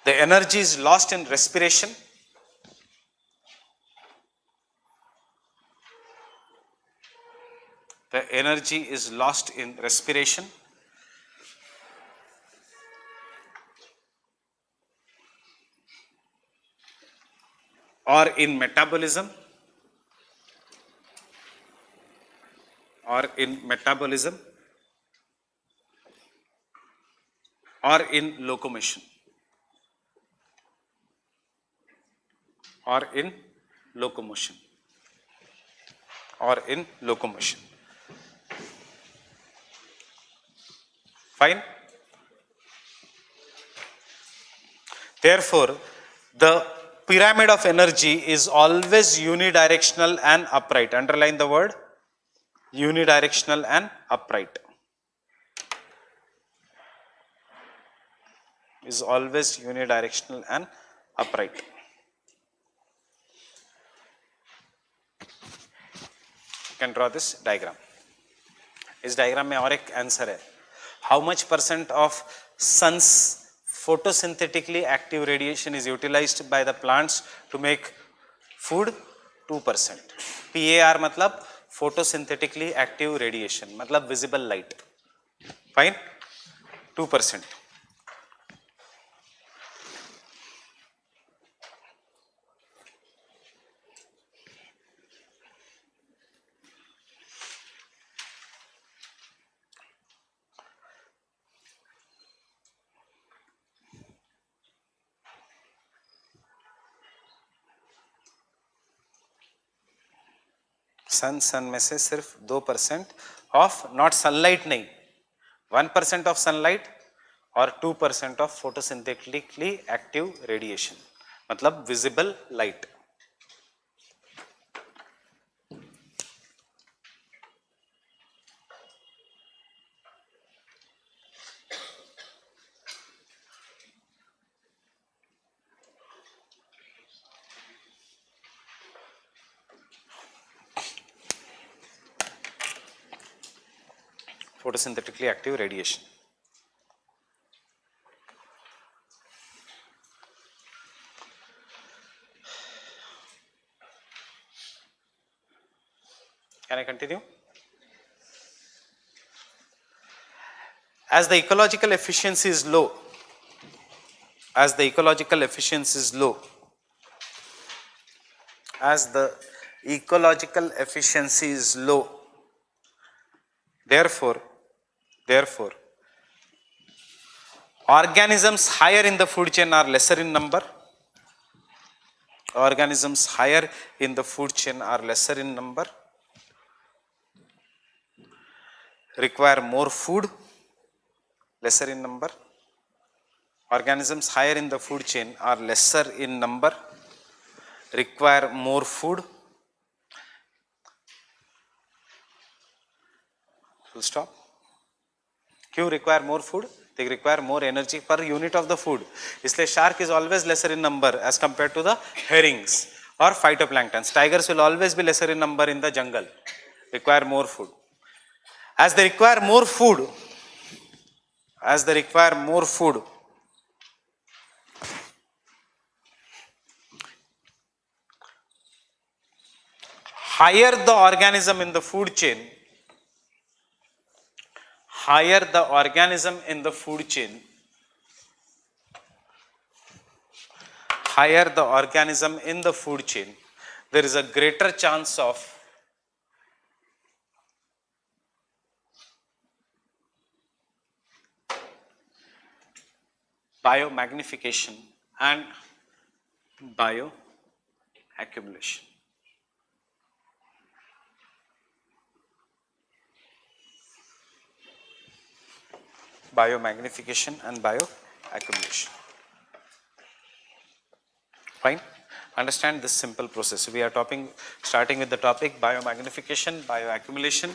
the energy is lost in respiration, the energy is lost in respiration, or in metabolism, or in locomotion, or in locomotion. Fine. Therefore, the pyramid of energy is always unidirectional and upright. Underline the word unidirectional and upright. Is always unidirectional and upright. You can draw this diagram. इस diagram में और एक answer है. How much percent of sun's photosynthetically active radiation is utilized by the plants to make food? 2%. PAR मतलब photosynthetically active radiation, मतलब visible light. Fine? 2%. सन में से सिर्फ 2% ऑफ, नॉट सनलाइट नहीं, 1% ऑफ सनलाइट और 2% ऑफ फोटोसिंथेटिकली एक्टिव रेडिएशन, मतलब visible light. photosynthetically active radiation. Can I continue? As the ecological efficiency is low, as the ecological efficiency is low, as the ecological efficiency is low, therefore organisms higher in the food chain are lesser in number. Organisms higher in the food chain are lesser in number, require more food, lesser in number. Organisms higher in the food chain are lesser in number, require more food. Full stop. क्यों require more food? They require more energy per unit of the food. इसलिए shark is always lesser in number as compared to the herrings or phytoplanktons. Tigers will always be lesser in number in the jungle. Require more food. As they require more food, higher the organism in the food chain, higher the organism in the food chain, higher the organism in the food chain, there is a greater chance of biomagnification and bioaccumulation. Biomagnification and bioaccumulation. Fine. Understand this simple process. We are starting with the topic biomagnification, bioaccumulation.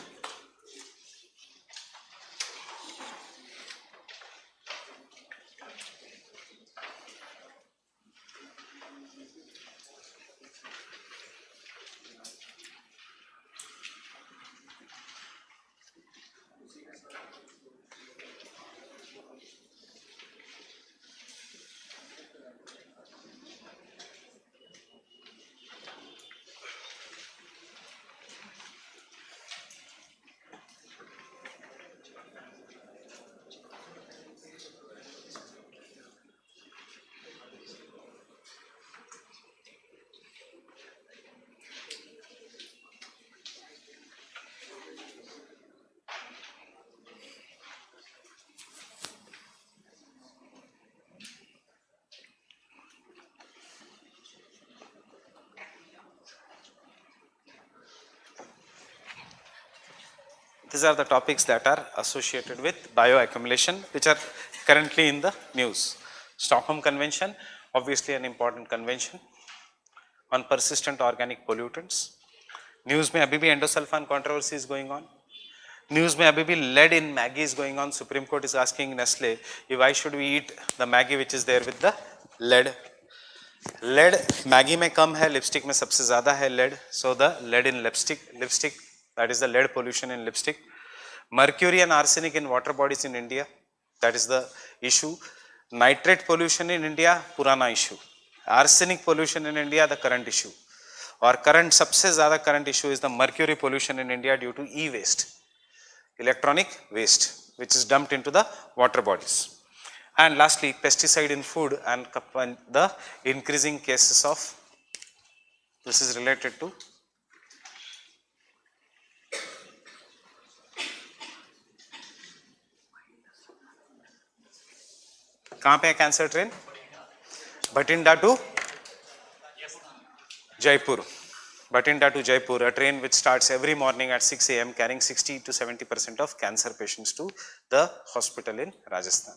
These are the topics that are associated with bioaccumulation, which are currently in the news. Stockholm Convention, obviously an important convention on persistent organic pollutants. News में अभी भी endosulfan controversy is going on. News में अभी भी lead in Maggi is going on. Supreme Court is asking Nestle, why should we eat the Maggi which is there with the lead? Lead Maggi में कम है, lipstick में सबसे ज़्यादा है lead. So the lead in lipstick, that is the lead pollution in lipstick. Mercury and arsenic in water bodies in India, that is the issue. Nitrate pollution in India, purana issue. Arsenic pollution in India, the current issue. Or current, सबसे ज़्यादा current issue is the mercury pollution in India due to e-waste, electronic waste, which is dumped into the water bodies. And lastly, pesticide in food and the increasing cases of, this is related to कहाँ पे है cancer train? Bhatinda to Jaipur. Bhatinda to Jaipur, a train which starts every morning at 6 a.m. carrying 60 to 70% of cancer patients to the hospital in Rajasthan.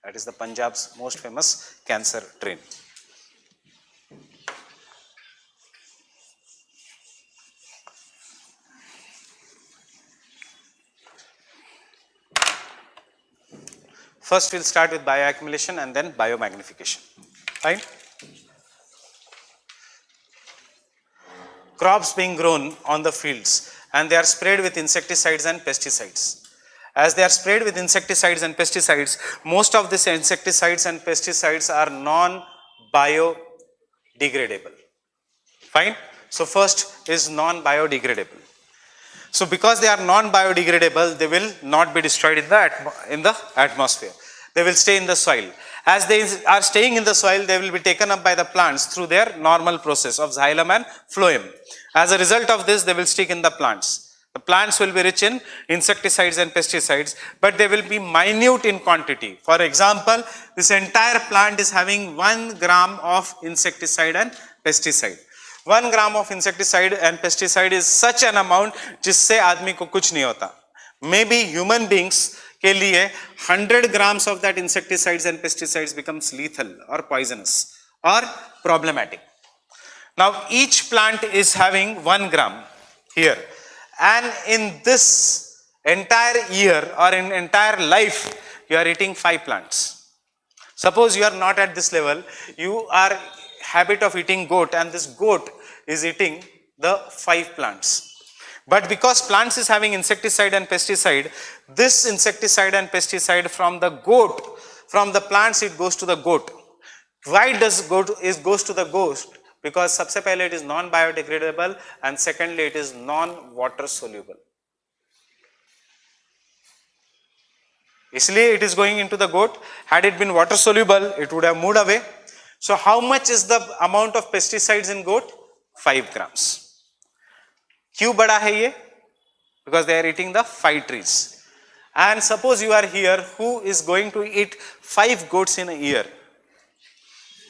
That is the Punjab's most famous cancer train. First, we'll start with bioaccumulation and then biomagnification. Right? Crops being grown on the fields and they are sprayed with insecticides and pesticides. As they are sprayed with insecticides and pesticides, most of these insecticides and pesticides are non-biodegradable. Fine? So first is non-biodegradable. So because they are non-biodegradable, they will not be destroyed in the atmosphere. They will stay in the soil. As they are staying in the soil, they will be taken up by the plants through their normal process of xylem and phloem. As a result of this, they will stick in the plants. The plants will be rich in insecticides and pesticides, but they will be minute in quantity. For example, this entire plant is having 1 gram of insecticide and pesticide. 1 gram of insecticide and pesticide is such an amount जिससे आदमी को कुछ नहीं होता. Maybe human beings के लिए 100 grams of that insecticides and pesticides becomes lethal or poisonous or problematic. Now each plant is having 1 gram here, and in this entire year or in entire life you are eating 5 plants. Suppose you are not at this level, you are habit of eating goat and this goat is eating the 5 plants. But because plants is having insecticide and pesticide, this insecticide and pesticide from the goat, from the plants it goes to the goat. Why does goes to the goat? Because सबसे पहले it is non-biodegradable and secondly it is non-water soluble. इसलिए it is going into the goat. Had it been water soluble, it would have moved away. So how much is the amount of pesticides in goat? 5 grams. क्यों बड़ा है ये? Because they are eating the 5 trees. And suppose you are here who is going to eat 5 goats in a year,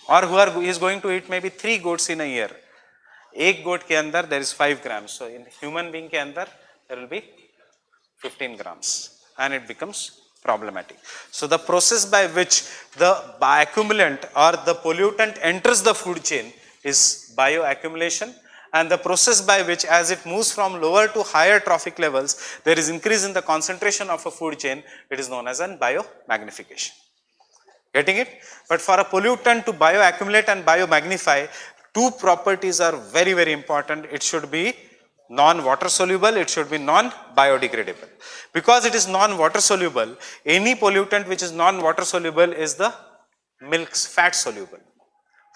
or who is going to eat maybe 3 goats in a year. एक goat के अंदर there is 5 grams. So in human being के अंदर there will be 15 grams, and it becomes problematic. So the process by which the bioaccumulant or the pollutant enters the food chain is bioaccumulation, and the process by which, as it moves from lower to higher trophic levels, there is increase in the concentration of a food chain, it is known as an biomagnification. Getting it? But for a pollutant to bioaccumulate and biomagnify, two properties are very, very important. It should be non-water soluble, it should be non-biodegradable. Because it is non-water soluble, any pollutant which is non-water soluble is the milk's fat soluble.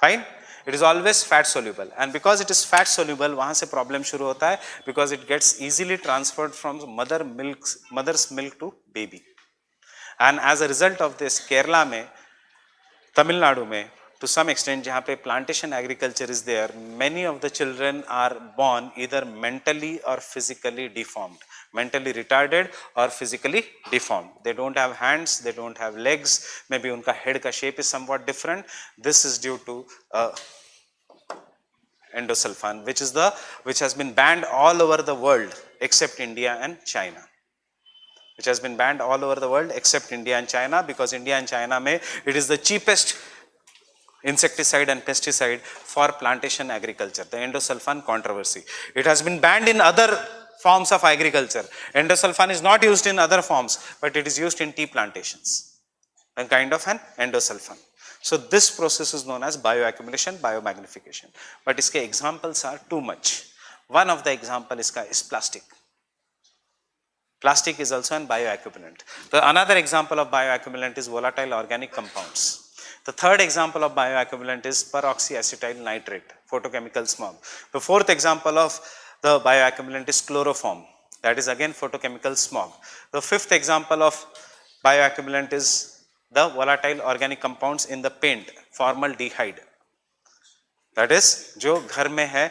Fine? It is always fat soluble, and because it is fat soluble, वहाँ से problem शुरू होता है, because it gets easily transferred from mother's milk to baby. And as a result of this, Kerala में, Tamil Nadu में, to some extent जहाँ पे plantation agriculture is there, many of the children are born either mentally or physically deformed, mentally retarded or physically deformed. They don't have hands, they don't have legs, maybe उनका head का shape is somewhat different. This is due to endosulfan, which has been banned all over the world except India and China. Which has been banned all over the world except India and China, because India and China में it is the cheapest insecticide and pesticide for plantation agriculture, the endosulfan controversy. It has been banned in other forms of agriculture. Endosulfan is not used in other forms, but it is used in tea plantations, a kind of an endosulfan. So this process is known as bioaccumulation, biomagnification. But iske examples are too much. One of the example is plastic. Plastic is also an bioaccumulant. Another example of bioaccumulant is volatile organic compounds. The third example of bioaccumulant is peroxyacetyl nitrate, photochemical smog. The fourth example of the bioaccumulant is chloroform, that is again photochemical smog. The fifth example of bioaccumulant is the volatile organic compounds in the paint, formaldehyde. That is, जो घर में है,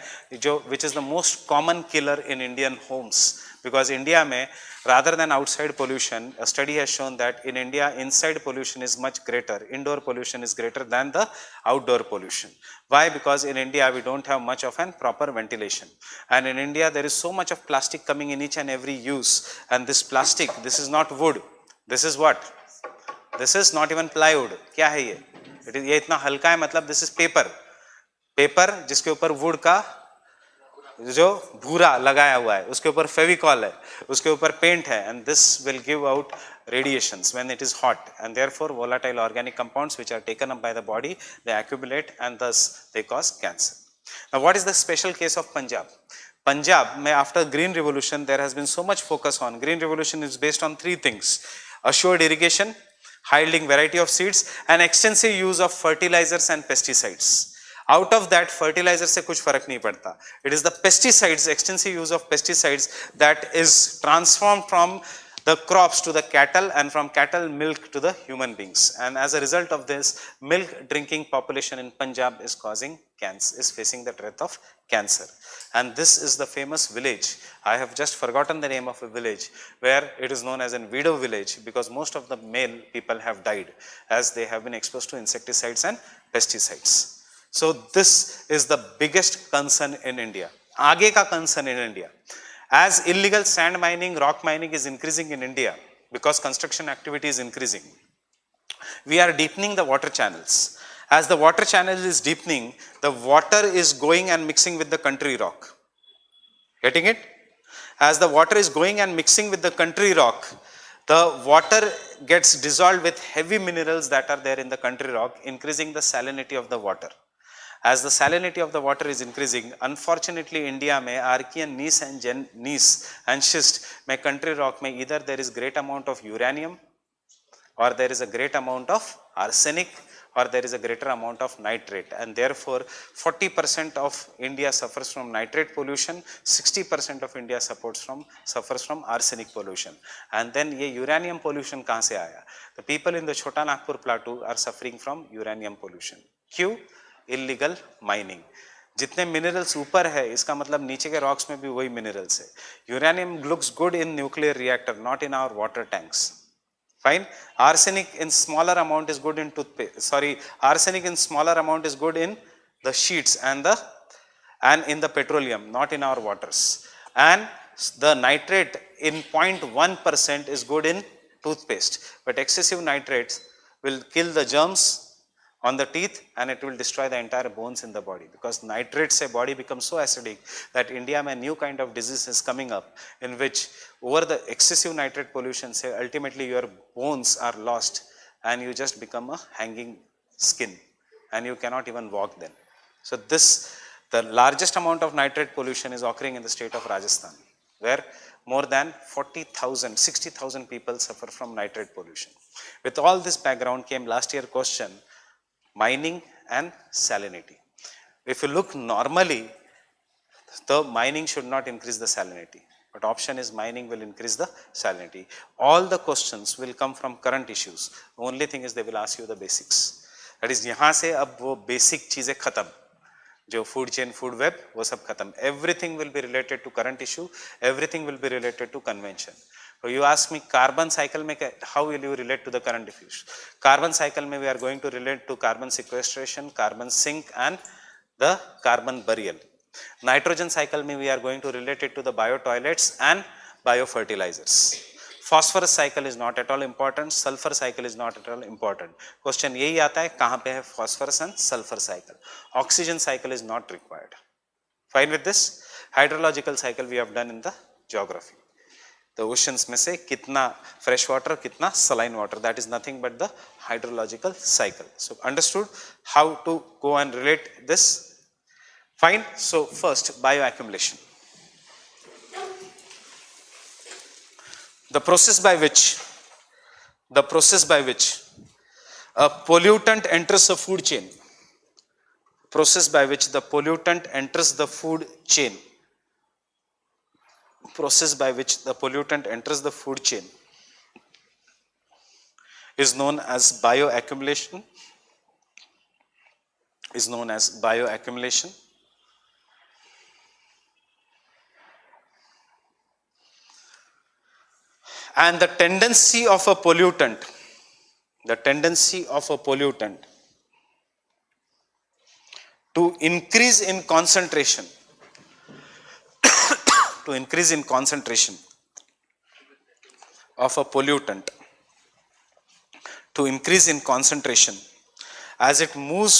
which is the most common killer in Indian homes. Because India में, rather than outside pollution, a study has shown that in India, inside pollution is much greater. Indoor pollution is greater than the outdoor pollution. Why? Because in India, we don't have much of an proper ventilation. And in India, there is so much of plastic coming in each and every use. And this plastic, this is not wood. This is what? This is not even plywood. क्या है ये? ये इतना हल्का है, मतलब this is paper. Paper जिसके ऊपर wood का जो भूरा लगाया हुआ है, उसके ऊपर फेविकॉल है, उसके ऊपर पेंट है, and this will give out radiations when it is hot, and therefore volatile organic compounds which are taken up by the body, they accumulate and thus they cause cancer. Now what is the special case of Punjab? Punjab में after Green Revolution there has been so much focus on. Green Revolution is based on three things: assured irrigation, high yielding variety of seeds, and extensive use of fertilizers and pesticides. Out of that, fertilizer से कुछ फर्क नहीं पड़ता. It is the pesticides, extensive use of pesticides, that is transformed from the crops to the cattle, and from cattle milk to the human beings. And as a result of this, milk drinking population in Punjab is causing cancer, is facing the threat of cancer. And this is the famous village. I have just forgotten the name of a village where it is known as a widow village, because most of the male people have died as they have been exposed to insecticides and pesticides. So this is the biggest concern in India. आगे का concern in India. As illegal sand mining, rock mining is increasing in India, because construction activity is increasing, we are deepening the water channels. As the water channel is deepening, the water is going and mixing with the country rock. Getting it? As the water is going and mixing with the country rock, the water gets dissolved with heavy minerals that are there in the country rock, increasing the salinity of the water. As the salinity of the water is increasing, unfortunately India में Archean gneiss and schist में country rock में either there is great amount of uranium, or there is a great amount of arsenic, or there is a greater amount of nitrate, and therefore 40% of India suffers from nitrate pollution, 60% of India suffers from arsenic pollution. And then ye uranium pollution kahan se aaya? The people in the Chota Nagpur plateau are suffering from uranium pollution. क्यों? Illegal mining. जितने minerals ऊपर है इसका मतलब नीचे के rocks में भी वही मिनरल्स है. Uranium looks good in nuclear reactor, not in our water tanks. Fine. Arsenic in smaller amount is good in toothpaste. Sorry, arsenic in smaller amount is good in the sheets and in the petroleum, not in our waters. And the nitrate in 0.1% is good in toothpaste, but excessive nitrates will kill the germs on the teeth and it will destroy the entire bones in the body, because nitrates say body becomes so acidic that India may new kind of disease is coming up in which over the excessive nitrate pollution say ultimately your bones are lost and you just become a hanging skin and you cannot even walk then. So the largest amount of nitrate pollution is occurring in the state of Rajasthan, where more than 40,000, 60,000 people suffer from nitrate pollution. With all this background came last year question, mining and salinity. If you look normally, the mining should not increase the salinity, but option is mining will increase the salinity. All the questions will come from current issues. The only thing is they will ask you the basics. That is, यहाँ से अब वो basic चीजें खत्म, जो food chain, food web, वो सब खत्म. Everything will be related to current issue. Everything will be related to convention. So you ask me carbon cycle में how will you relate to the current issues? Carbon cycle में we are going to relate to carbon sequestration, carbon sink and the carbon burial. Nitrogen cycle में we are going to relate it to the bio toilets and biofertilizers. Phosphorus cycle is not at all important. Sulfur cycle is not at all important. Question यही आता है कहाँ पे है phosphorus and sulfur cycle. Oxygen cycle is not required. Fine with this? Hydrological cycle we have done in the geography. The oceans में से कितना fresh water, कितना saline water, that is nothing but the hydrological cycle. So understood how to go and relate this? Fine. So first, bioaccumulation. The process by which a pollutant enters a food chain. Process by which the pollutant enters the food chain. Process by which the pollutant enters the food chain is known as bioaccumulation. Is known as bioaccumulation. And the tendency of a pollutant to increase in concentration of a pollutant to increase in concentration as it moves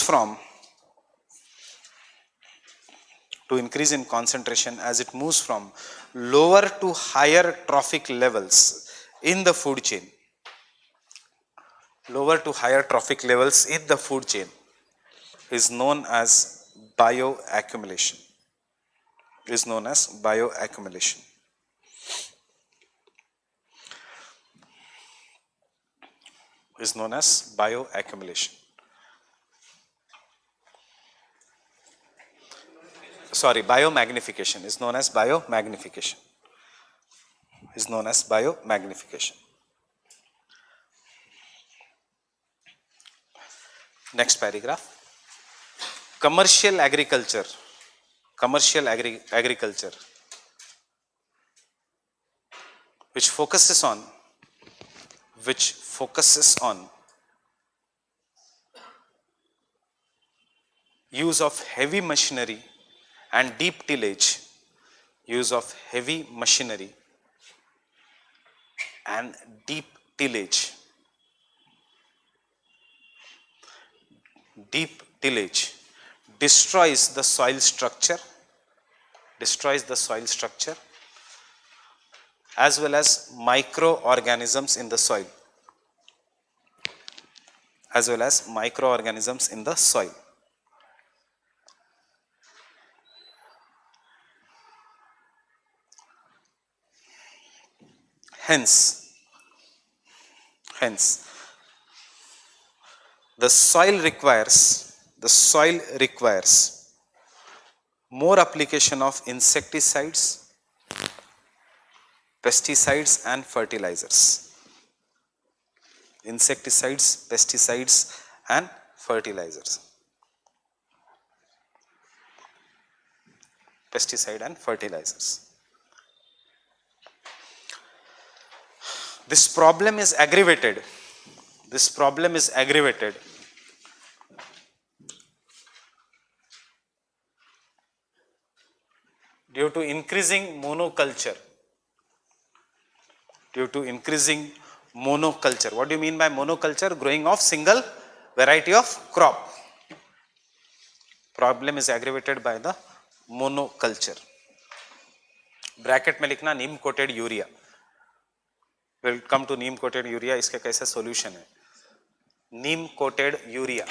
from lower to higher trophic levels in the food chain. Lower to higher trophic levels in the food chain is known as bioaccumulation. Is known as bioaccumulation. Is known as bioaccumulation. Sorry, biomagnification is known as biomagnification. Is known as biomagnification. Next paragraph. Commercial agriculture which focuses on use of heavy machinery and deep tillage, deep tillage destroys the soil structure as well as microorganisms in the soil. Hence, the soil requires more application of insecticides, pesticides and fertilizers. Insecticides, pesticides and fertilizers. Pesticide and fertilizers. This problem is aggravated. Due to increasing monoculture. What do you mean by monoculture? Growing of single variety of crop. Problem is aggravated by the monoculture. Bracket में लिखना neem coated urea. Will come to neem coated urea. इसका कैसा solution है? नीम coated urea.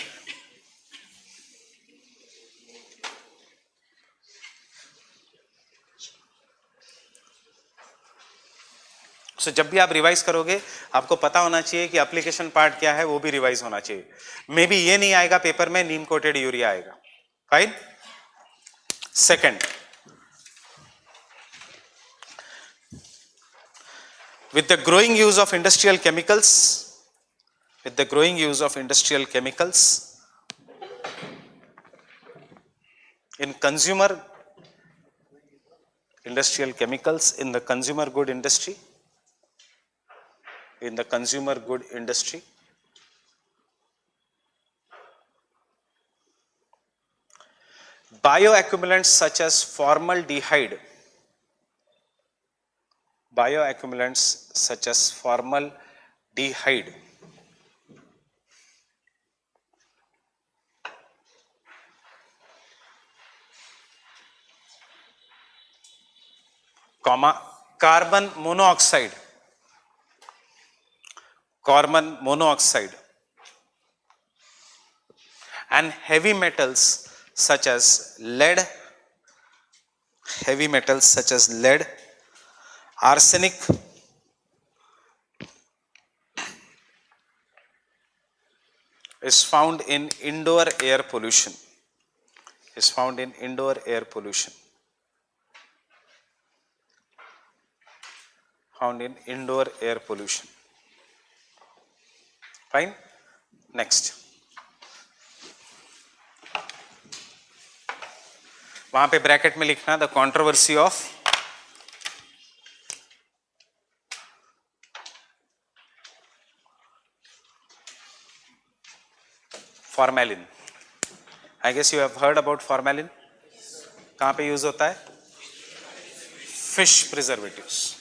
सो जब भी आप revise करोगे आपको पता होना चाहिए कि एप्लीकेशन पार्ट क्या है, वो भी रिवाइज होना चाहिए. मे बी ये नहीं आएगा पेपर में, नीम कोटेड यूरिया आएगा. Fine. Second, with the growing use of industrial chemicals, in consumer industrial chemicals in the consumer good industry, bioaccumulants such as formaldehyde, comma carbon monoxide and heavy metals such as lead, arsenic, is found in indoor air pollution. Fine. Next. वहां पे bracket में लिखना the controversy of formalin. I guess you have heard about formalin. कहां पे use होता है? Fish preservatives.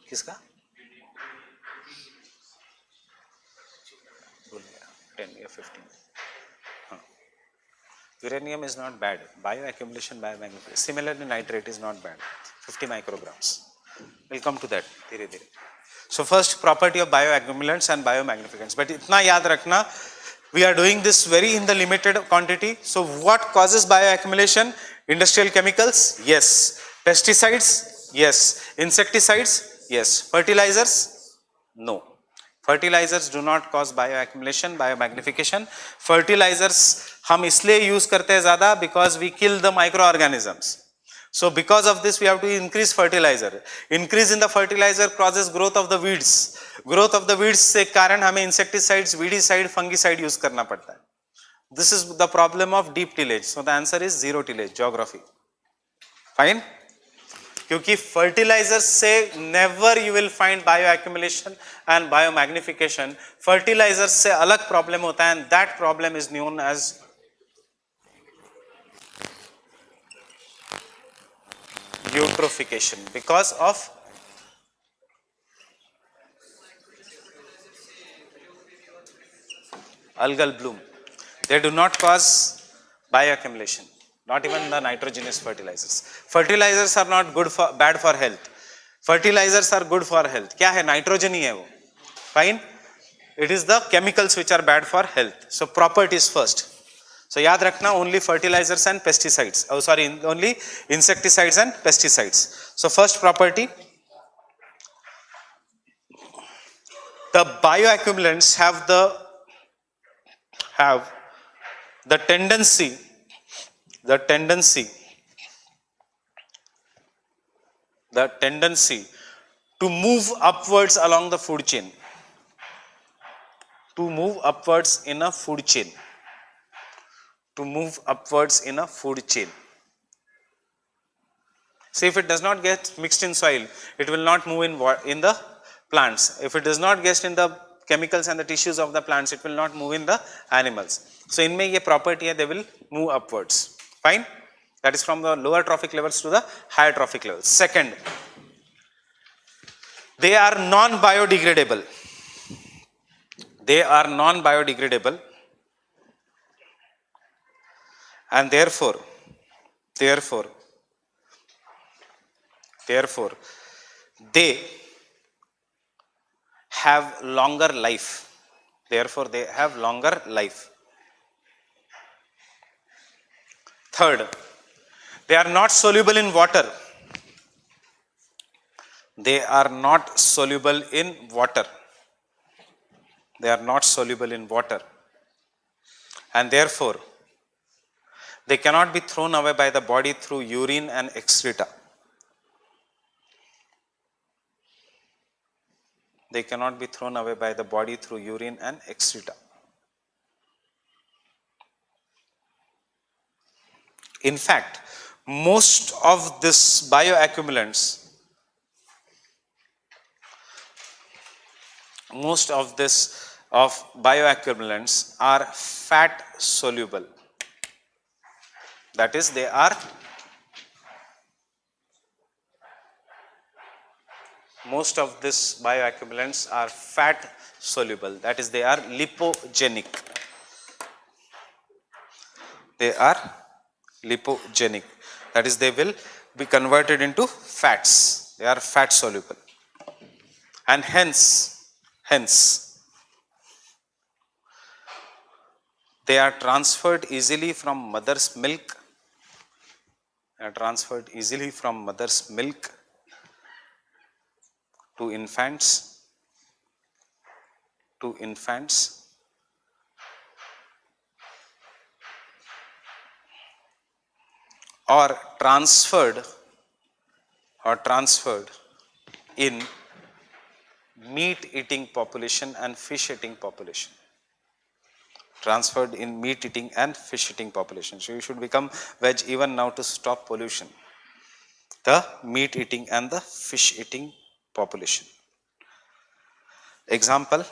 किसका? 10 या 15. Uranium is not bad. Bioaccumulation, biomagnification. Similarly, nitrate is not bad. 50 micrograms. We'll come to that. धीरे धीरे. So first, property of bioaccumulants and biomagnificants. But इतना याद रखना, we are doing this very in the limited quantity. So what causes bioaccumulation? Industrial chemicals? Yes. Pesticides? Yes. Insecticides? Yes. Fertilizers? No. Fertilizers do not cause bioaccumulation, biomagnification. Fertilizers हम इसलिए use करते हैं ज़्यादा because we kill the microorganisms. So because of this we have to increase fertilizer. Increase in the fertilizer causes growth of the weeds. Growth of the weeds से कारण हमें insecticides, weedicide, fungicide use करना पड़ता है. This is the problem of deep tillage. So the answer is zero tillage. Geography. Fine. क्योंकि fertilizer से never you will find bio accumulation and bio magnification. Fertilizer से अलग प्रॉब्लम होता है, and that problem is known as eutrophication because of algal bloom. They do not cause bioaccumulation, not even the nitrogenous fertilizers. Fertilizers are not good for bad for health. Fertilizers are good for health. क्या है? Nitrogen ही है वो. Fine. It is the chemicals which are bad for health. So properties first. So याद रखना, only fertilizers and pesticides. Oh sorry, only insecticides and pesticides. So first property, the bioaccumulants have the tendency to move upwards along the food chain, to move upwards in a food chain. See, if it does not get mixed in soil, it will not move in the plants. If it does not get in the chemicals and the tissues of the plants, it will not move in the animals. So इनमें ये property है, they will move upwards. Fine. That is from the lower trophic levels to the higher trophic levels. Second, they are non-biodegradable. And therefore they have longer life. Third, they are not soluble in water. And therefore they cannot be thrown away by the body through urine and excreta. In fact, most of this bioaccumulants are fat soluble. That is, they are most of these bioaccumulants are fat soluble. That is, they are lipogenic. That is, they will be converted into fats. They are fat soluble. And hence, they are transferred easily from mother's milk. To infants, or transferred in meat eating population and fish eating population. So you should become veg even now to stop pollution. The meat eating and the fish eating population. Example,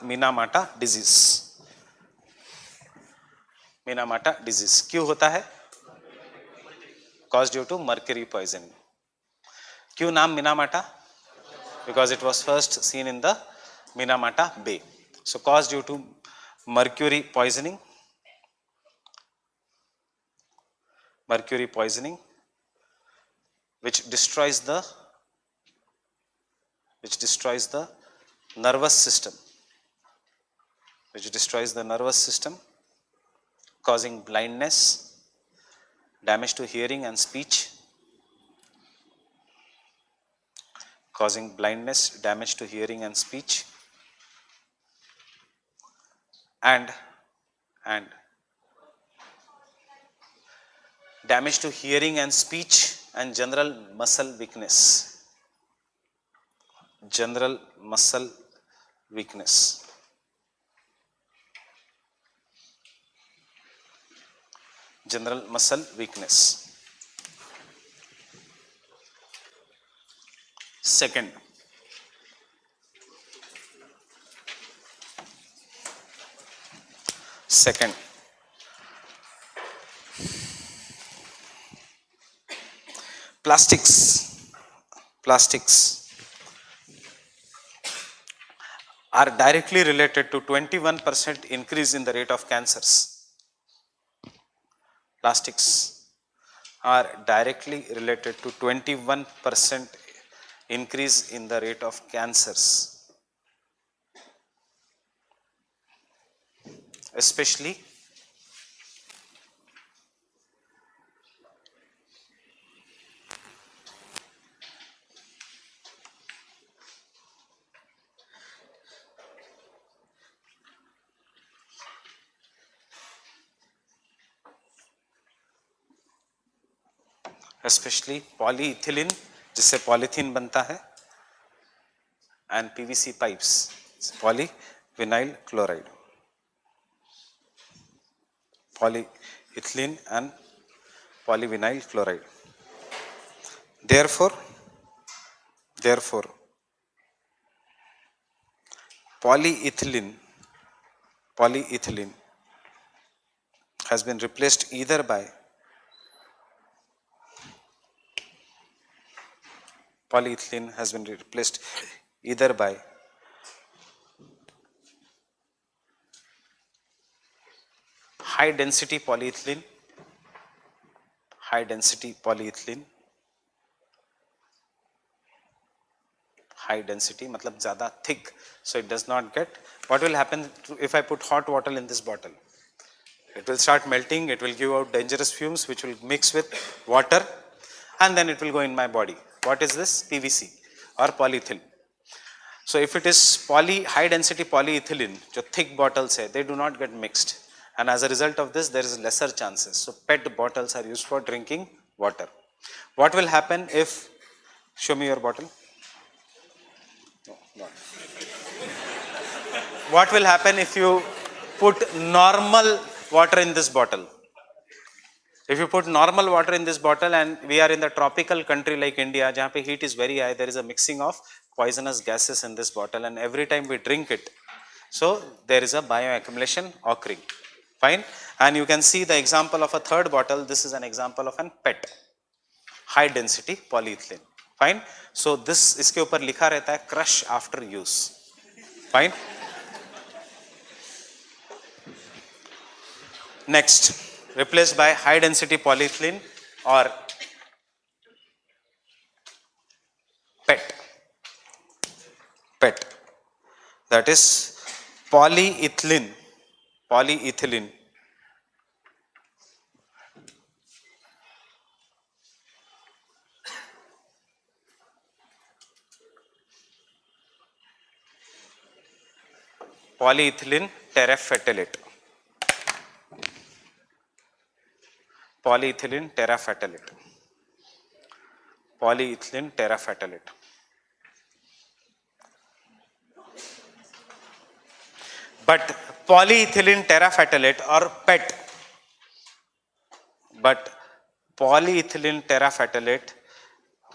Minamata disease. क्यों होता है? Caused due to mercury poisoning. क्यों नाम Minamata? Because it was first seen in the Minamata Bay. So caused due to mercury poisoning, which destroys the nervous system, causing blindness, damage to hearing and speech, and damage to hearing and speech and general muscle weakness. general muscle weakness. General muscle weakness. Second, plastics are directly related to 21% increase in the rate of cancers. Plastics are directly related to 21% increase in the rate of cancers, especially polyethylene जिससे polythene बनता है and PVC pipes, polyvinyl chloride, polyethylene and polyvinyl chloride. Therefore, polyethylene has been replaced either by high density polyethylene, high density मतलब ज़्यादा thick, so it does not get. What will happen if I put hot water in this bottle? It will start melting, it will give out dangerous fumes which will mix with water and then it will go in my body. What is this? PVC or polyethylene. So if it is high density polyethylene, जो thick bottles है, they do not get mixed, and as a result of this there is lesser chances. So PET bottles are used for drinking water. What will happen if, show me your bottle. No, not. What will happen if you put normal water in this bottle? If you put normal water in this bottle, and we are in the tropical country like India, जहाँ पे heat is very high, there is a mixing of poisonous gases in this bottle, and every time we drink it, so there is a bioaccumulation occurring. Fine, and you can see the example of a third bottle. This is an example of an PET, high density polyethylene. Fine, so this इसके ऊपर लिखा रहता है crush after use. Fine. Next, replaced by high density polyethylene or PET. That is polyethylene. Polyethylene terephthalate. Polyethylene terephthalate. But polyethylene terephthalate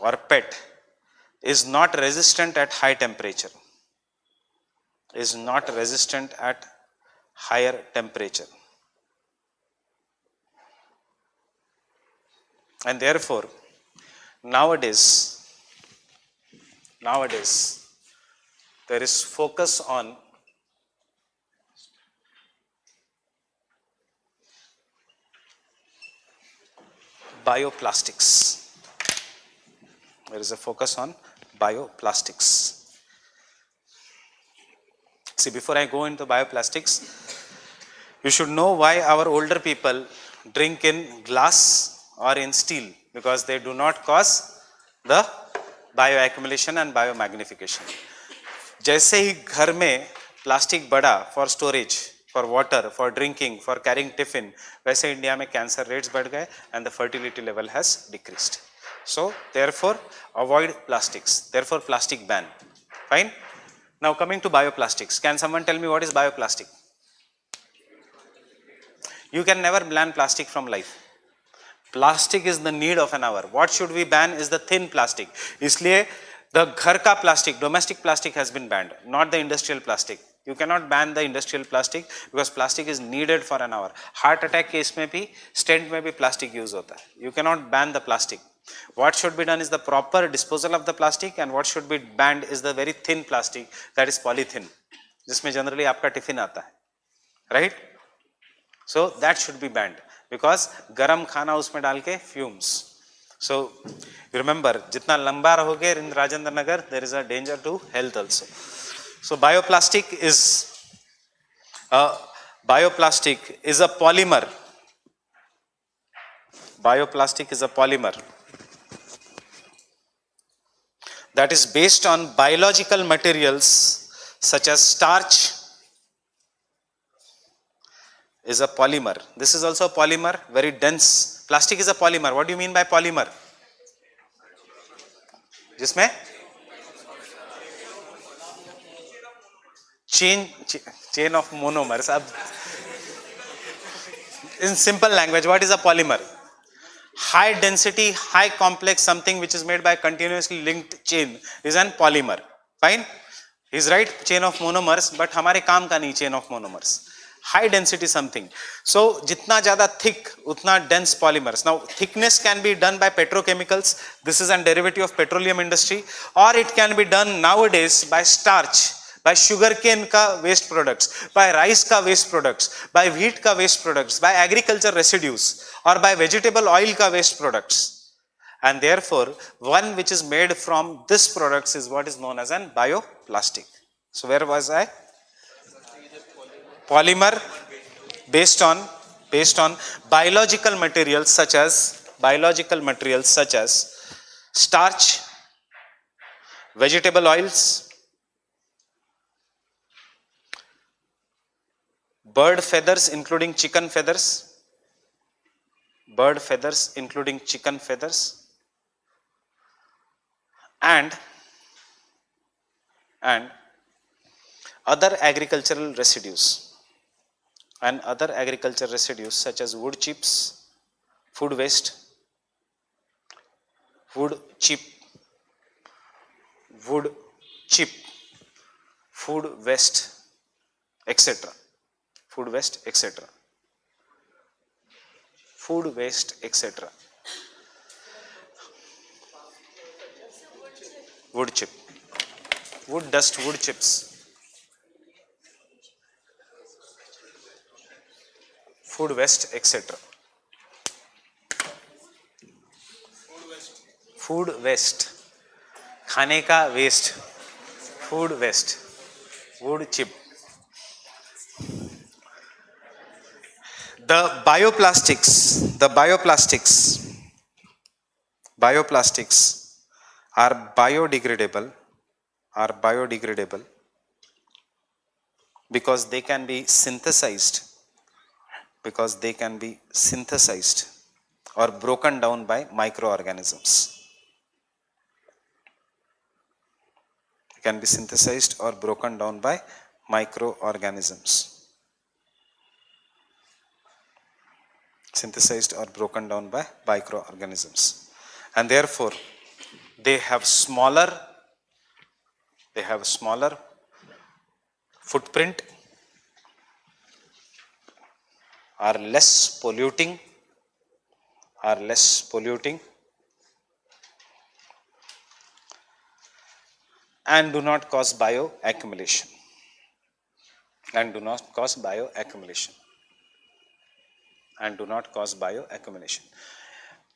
or PET, is not resistant at high temperature. Higher temperature. And therefore, nowadays there is focus on bioplastics. There is a focus on bioplastics. See, before I go into bioplastics, you should know why our older people drink in glass or in steel, because they do not cause the bioaccumulation and biomagnification. जैसे ही घर में plastic बढ़ा for storage, for water, for drinking, for carrying tiffin, वैसे India में cancer rates बढ़ गए and the fertility level has decreased. So therefore avoid plastics, therefore plastic ban. Fine. Now coming to bioplastics. Can someone tell me what is bioplastic? You can never ban plastic from life. Plastic is the need of an hour. What should we ban is the thin plastic. इसलिए the घर का plastic, domestic plastic has been banned, not the industrial plastic. You cannot ban the industrial plastic because plastic is needed for an hour. Heart attack case में भी, stent में भी plastic use होता है. You cannot ban the plastic. What should be done is the proper disposal of the plastic, and what should be banned is the very thin plastic, that is polythene, जिसमें generally आपका tiffin आता है, right? So that should be banned because गरम खाना उसमें डाल के fumes. So remember, जितना लंबा रहोगे in Rajendra Nagar, there is a danger to health also. So bioplastic is a polymer. Bioplastic is a polymer that is based on biological materials such as starch. Is a polymer. This is also a polymer, very dense. Plastic is a polymer. What do you mean by polymer? जिसमें chain of monomers. In simple language, what is a polymer? High density, high complex, something which is made by continuously linked chain is an polymer. Fine? He's right, chain of monomers, but हमारे काम का नहीं chain of monomers. High density something. So जितना ज़्यादा thick, उतना dense polymers. Now thickness can be done by petrochemicals. This is a derivative of petroleum industry, or it can be done nowadays by starch, by sugarcane का waste products, by rice का waste products, by wheat का waste products, by agriculture residues, or by vegetable oil का waste products. And therefore, one which is made from this products is what is known as an bioplastic. So where was I? Polymer based on biological materials such as starch, vegetable oils, bird feathers including chicken feathers, and other agricultural residues. Such as wood chips, food chip, food waste, etc. Wood chip, wood dust, wood chips, food waste, etc. Food waste, खाने का waste, food waste, wood chip. The bioplastics are biodegradable because they can be synthesized or broken down by microorganisms. And therefore they have smaller footprint, are less polluting, and do not cause bioaccumulation.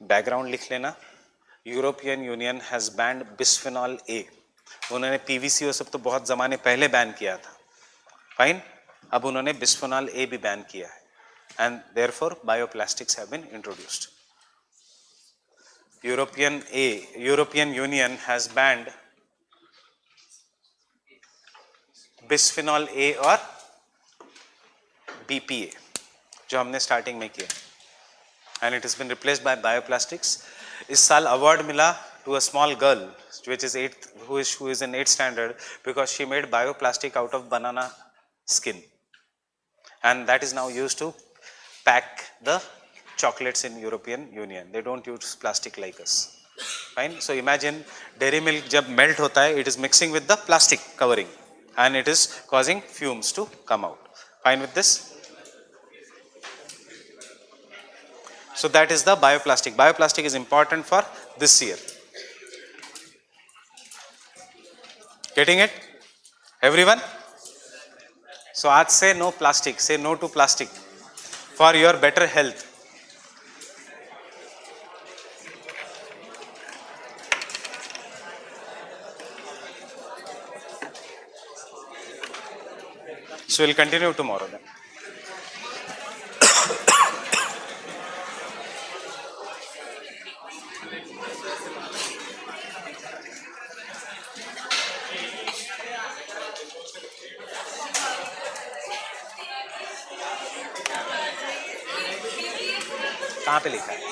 Background लिख लेना. European Union has banned bisphenol A. उन्होंने PVC और सब तो बहुत ज़माने पहले ban किया था. Fine? अब उन्होंने bisphenol A भी बैन किया है. And therefore bioplastics have been introduced. European Union has banned bisphenol A और BPA जो हमने स्टार्टिंग में किया, and it has been replaced by bioplastics. इस साल अवार्ड मिला to a small girl, which is who is in 8th standard, because she made bioplastic out of banana skin, and that is now used to pack the chocolates in European Union. They don't use plastic like us. Fine. So imagine dairy milk jab melt hota hai, it is mixing with the plastic covering and it is causing fumes to come out. Fine with this? So that is the bioplastic. Bioplastic is important for this year. Getting it? Everyone? So aaj say no plastic. Say no to plastic for your better health. So we'll continue tomorrow then. कहाँ पे लिखा है?